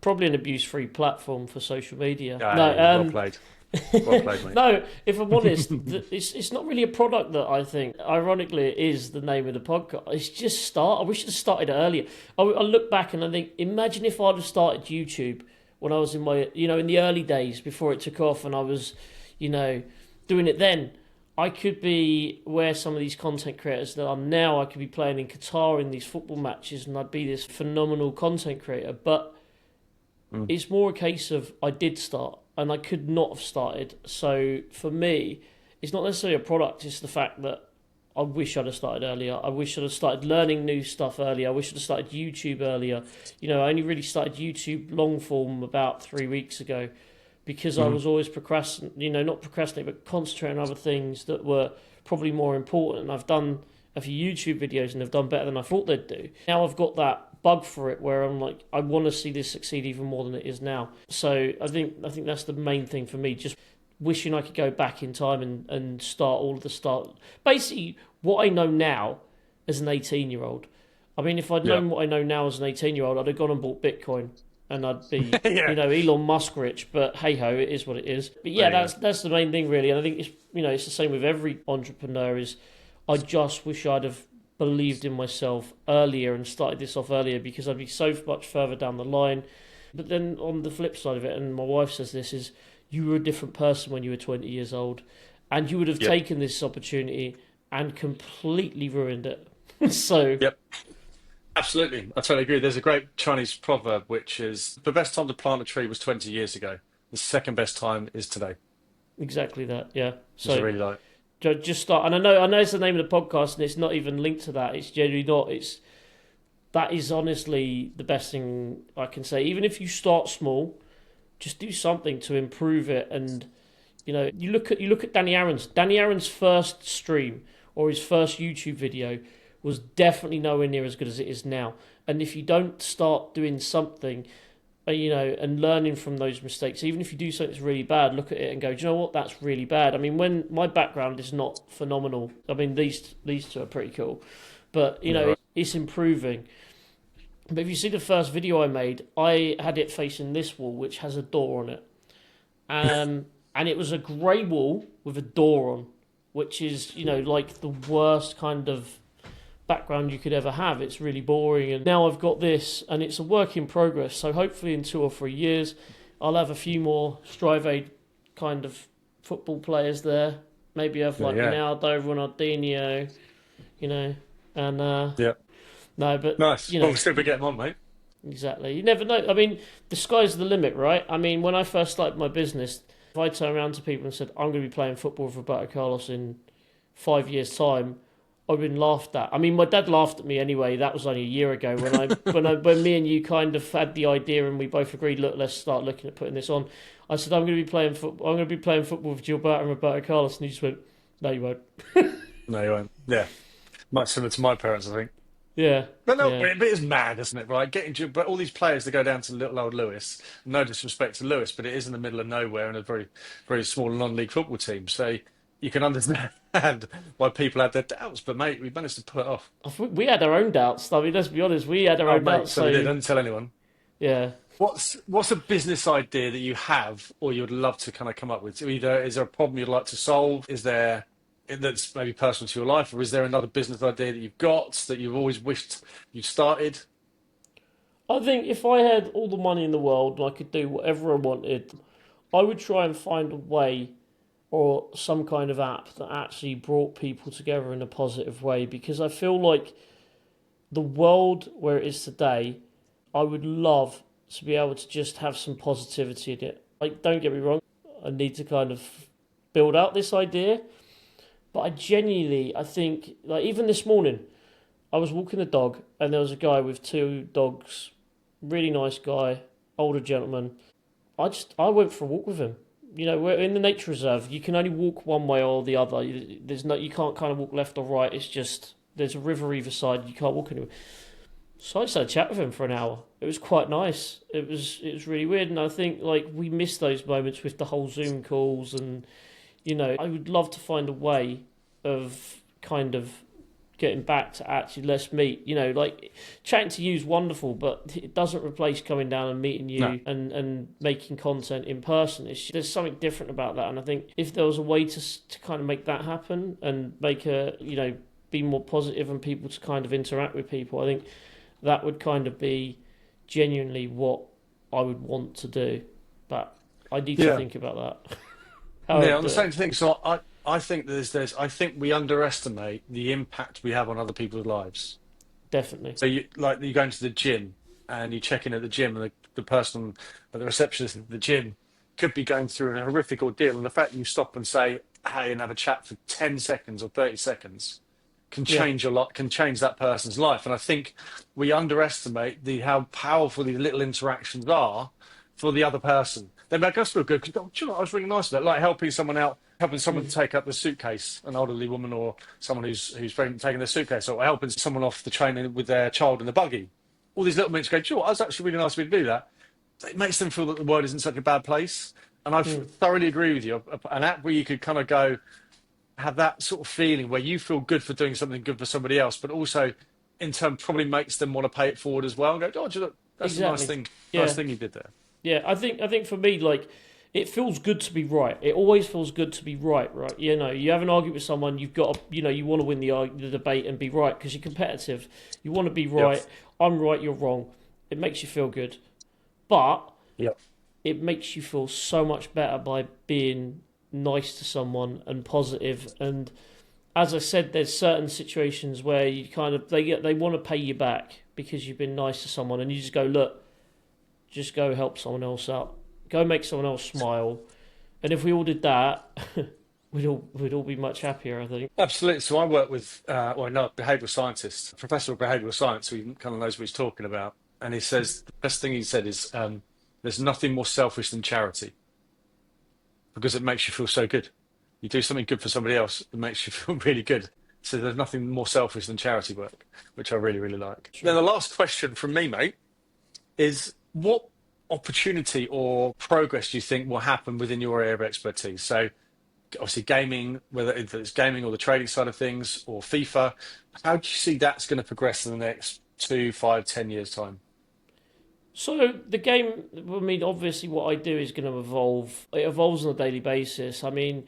Probably an abuse-free platform for social media. Well played. Well played, mate. No, if I'm honest, it's not really a product that I think. Ironically, it is the name of the podcast. It's just start. I wish I'd have started earlier. I look back and I think, imagine if I'd have started YouTube when I was in my, in the early days before it took off, and I was, doing it then. I could be where some of these content creators that are now. I could be playing in Qatar in these football matches, and I'd be this phenomenal content creator. But it's more a case of I did start, and I could not have started. So for me, it's not necessarily a product. It's the fact that I wish I'd have started earlier. I wish I'd have started learning new stuff earlier. I wish I'd have started YouTube earlier. I only really started YouTube long form about 3 weeks ago, because I was always not procrastinating, but concentrating on other things that were probably more important. And I've done a few YouTube videos and they've done better than I thought they'd do. Now I've got that bug for it where I'm like, I want to see this succeed even more than it is now. So I think that's the main thing for me. Just wishing I could go back in time and start all of the start. Basically, what I know now as an 18-year-old. I mean, if I'd known what I know now as an 18-year-old, I'd have gone and bought Bitcoin. And I'd be, Elon Musk rich, but hey ho, it is what it is. But yeah, that's the main thing really. And I think it's the same with every entrepreneur. Is I just wish I'd have believed in myself earlier and started this off earlier, because I'd be so much further down the line. But then on the flip side of it, and my wife says this, is you were a different person when you were 20 years old, and you would have taken this opportunity and completely ruined it. So. Yep. Absolutely, I totally agree. There's a great Chinese proverb which is, the best time to plant a tree was 20 years ago. The second best time is today. Exactly that, yeah. So which I really like. Just start, and I know it's the name of the podcast, and it's not even linked to that. It's generally not. That is honestly the best thing I can say. Even if you start small, just do something to improve it. And you look at Danny Aaron's first stream or his first YouTube video was definitely nowhere near as good as it is now. And if you don't start doing something, and learning from those mistakes. Even if you do something that's really bad, look at it and go, do you know what? That's really bad. I mean, when my background is not phenomenal. I mean, these two are pretty cool, but it's improving. But if you see the first video I made, I had it facing this wall, which has a door on it, and it was a grey wall with a door on, which is like the worst kind of background you could ever have. It's really boring, and now I've got this, and it's a work in progress. So hopefully in 2 or 3 years I'll have a few more StriveAid kind of football players there. Maybe have like Ronaldo, Ronaldinho, and no, but nice. Well, we'll still be getting on, mate. Exactly. You never know. I mean, the sky's the limit, right? I mean, when I first started my business, if I turned around to people and said I'm going to be playing football with Roberto Carlos in 5 years' time, I've been laughed at. I mean, my dad laughed at me anyway. That was only a year ago when me and you kind of had the idea and we both agreed, look, let's start looking at putting this on. I said, I'm going to be playing football. I'm going to be playing football with Gilberto and Roberto Carlos, and he just went, "No, you won't." No, you won't. Yeah, much similar to my parents, I think. Yeah, but no, but it's mad, isn't it? Right, but all these players that go down to little old Lewis. No disrespect to Lewis, but it is in the middle of nowhere in a very, very small non-league football team. So you can understand why people had their doubts, but mate, we managed to pull it off. We had our own doubts. I mean, let's be honest, we had our own doubts. So we didn't tell anyone. Yeah. What's a business idea that you have or you'd love to kind of come up with? Either is there a problem you'd like to solve? Is there that's maybe personal to your life, or is there another business idea that you've got that you've always wished you'd started? I think if I had all the money in the world and I could do whatever I wanted, I would try and find a way or some kind of app that actually brought people together in a positive way, because I feel like the world where it is today, I would love to be able to just have some positivity in it. Like, don't get me wrong, I need to kind of build out this idea, but I think, like, even this morning, I was walking the dog and there was a guy with 2 dogs, really nice guy, older gentleman. I went for a walk with him. We're in the nature reserve. You can only walk one way or the other. You can't kind of walk left or right. It's just, there's a river either side. You can't walk anywhere. So I just had a chat with him for an hour. It was quite nice. It was really weird. And I think, like, we miss those moments with the whole Zoom calls. And, I would love to find a way of kind of getting back to actually let's meet. Like, chatting to you is wonderful, but it doesn't replace coming down and meeting you and making content in person. There's something different about that, and I think if there was a way to kind of make that happen and make be more positive and people to kind of interact with people, I think that would kind of be genuinely what I would want to do. But I need to think about that. On the same thing. So I think I think we underestimate the impact we have on other people's lives. Definitely. So you go into the gym and you check in at the gym, and the person, the receptionist at the gym, could be going through a horrific ordeal, and the fact that you stop and say, "Hey," and have a chat for 10 seconds or 30 seconds can change a lot. Can change that person's life. And I think we underestimate how powerful these little interactions are for the other person. They make us feel good. Because, do you know, I was really nice with that, like helping someone out. Helping someone to take up the suitcase, an elderly woman or someone who's taking their suitcase, or helping someone off the train with their child in the buggy. All these little bits go, sure, that's actually really nice of me to do that. It makes them feel that the world isn't such a bad place. And I thoroughly agree with you. An app where you could kind of go, have that sort of feeling where you feel good for doing something good for somebody else, but also in turn probably makes them want to pay it forward as well and go, oh, look, that's a nice thing. Nice thing you did there. Yeah, I think for me, like, it feels good to be right. It always feels good to be right? You have an argument with someone, you've got to, you want to win the debate and be right because you're competitive. You want to be right. Yep. I'm right, you're wrong. It makes you feel good. But it makes you feel so much better by being nice to someone and positive. And as I said, there's certain situations where you kind of, they want to pay you back because you've been nice to someone, and you just go, look, just go help someone else out. Go make someone else smile. And if we all did that, we'd all be much happier, I think. Absolutely. So I work with, a behavioural scientist, a professor of behavioural science, who kind of knows what he's talking about. And he says, the best thing he said is, there's nothing more selfish than charity, because it makes you feel so good. You do something good for somebody else, it makes you feel really good. So there's nothing more selfish than charity work, which I really, really like. Sure. Then the last question from me, mate, is what opportunity or progress do you think will happen within your area of expertise? So obviously gaming, whether it's gaming or the trading side of things or FIFA, how do you see that's going to progress in the next 2, 5, 10 years time? So the game, I mean, obviously what I do is going to evolve. It evolves on a daily basis. I mean,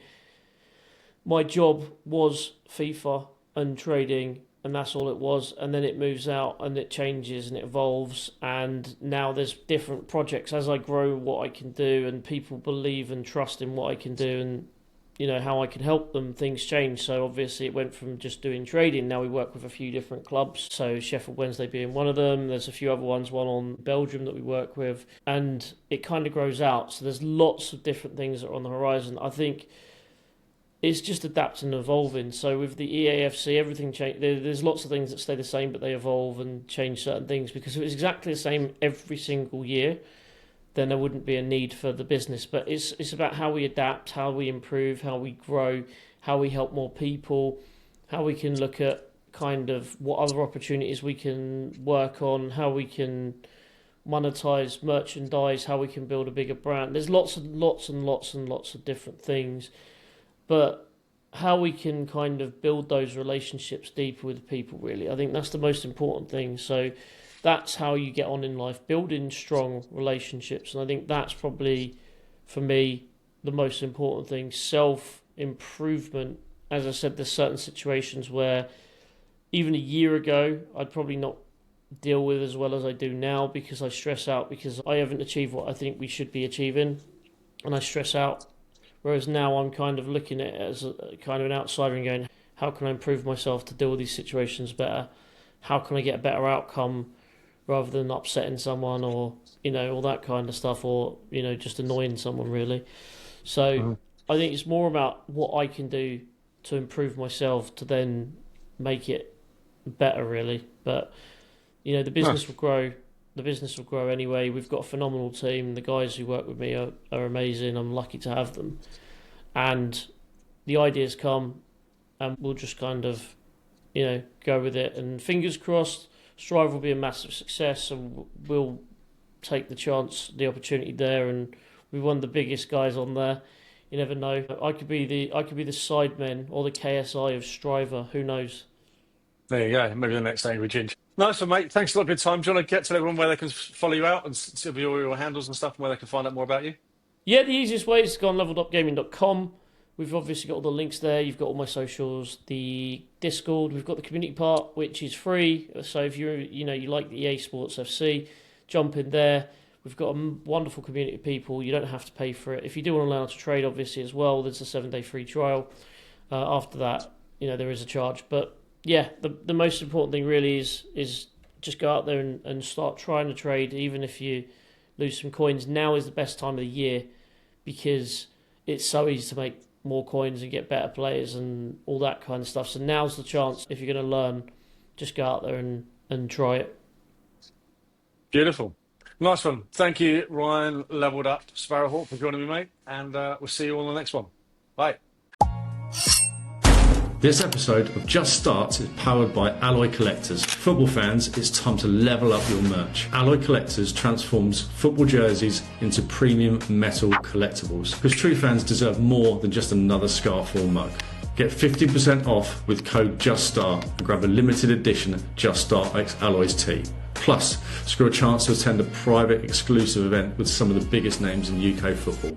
my job was FIFA and trading, and that's all it was. And then it moves out and it changes and it evolves. And now there's different projects as I grow what I can do, and people believe and trust in what I can do, and how I can help them. Things change. So obviously it went from just doing trading. Now we work with a few different clubs. So Sheffield Wednesday being one of them. There's a few other ones, one on Belgium that we work with, and it kind of grows out. So there's lots of different things that are on the horizon. I think it's just adapting and evolving. So with the EAFC, everything changed. There's lots of things that stay the same, but they evolve and change certain things, because if it was exactly the same every single year, then there wouldn't be a need for the business. But it's about how we adapt, how we improve, how we grow, how we help more people, how we can look at kind of what other opportunities we can work on, how we can monetize merchandise, how we can build a bigger brand. There's lots and lots of different things. But how we can kind of build those relationships deeper with people, really. I think that's the most important thing. So that's how you get on in life, building strong relationships. And I think that's probably, for me, the most important thing. Self-improvement. As I said, there's certain situations where even a year ago, I'd probably not deal with as well as I do now, because I stress out because I haven't achieved what I think we should be achieving. And I stress out. Whereas now I'm kind of looking at it as a kind of an outsider and going, how can I improve myself to deal with these situations better? How can I get a better outcome rather than upsetting someone or, all that kind of stuff, or, just annoying someone, really. So I think it's more about what I can do to improve myself to then make it better, really. But, the business will grow. The business will grow anyway. We've got a phenomenal team. The guys who work with me are amazing. I'm lucky to have them. And the ideas come, and we'll just kind of, go with it. And fingers crossed, Strive will be a massive success, and we'll take the opportunity there. And we're one of the biggest guys on there. You never know. I could be the sidemen or the KSI of Striver. Who knows? There you go. Maybe the next Angry Ginger. Nice one, mate. Thanks a lot for your time. Do you want to get to everyone where they can follow you out and see all your handles and stuff, and where they can find out more about you? Yeah, the easiest way is to go on levelledupgaming.com. We've obviously got all the links there. You've got all my socials, the Discord. We've got the community part, which is free. So if you like the EA Sports FC, jump in there. We've got a wonderful community of people. You don't have to pay for it. If you do want to learn how to trade, obviously, as well, there's a 7-day free trial. After that, there is a charge. But yeah, the most important thing really is just go out there and start trying to trade, even if you lose some coins. Now is the best time of the year, because it's so easy to make more coins and get better players and all that kind of stuff. So now's the chance. If you're going to learn, just go out there and try it. Beautiful. Nice one. Thank you, Ryan LevelledUp Sparrowhawk, for joining me, mate. And we'll see you all on the next one. Bye. This episode of Just Starts is powered by Alloy Collectors. Football fans, it's time to level up your merch. Alloy Collectors transforms football jerseys into premium metal collectibles, because true fans deserve more than just another scarf or mug. Get 50% off with code JUSTSTART and grab a limited edition Just Start X Alloys tee. Plus, score a chance to attend a private exclusive event with some of the biggest names in UK football.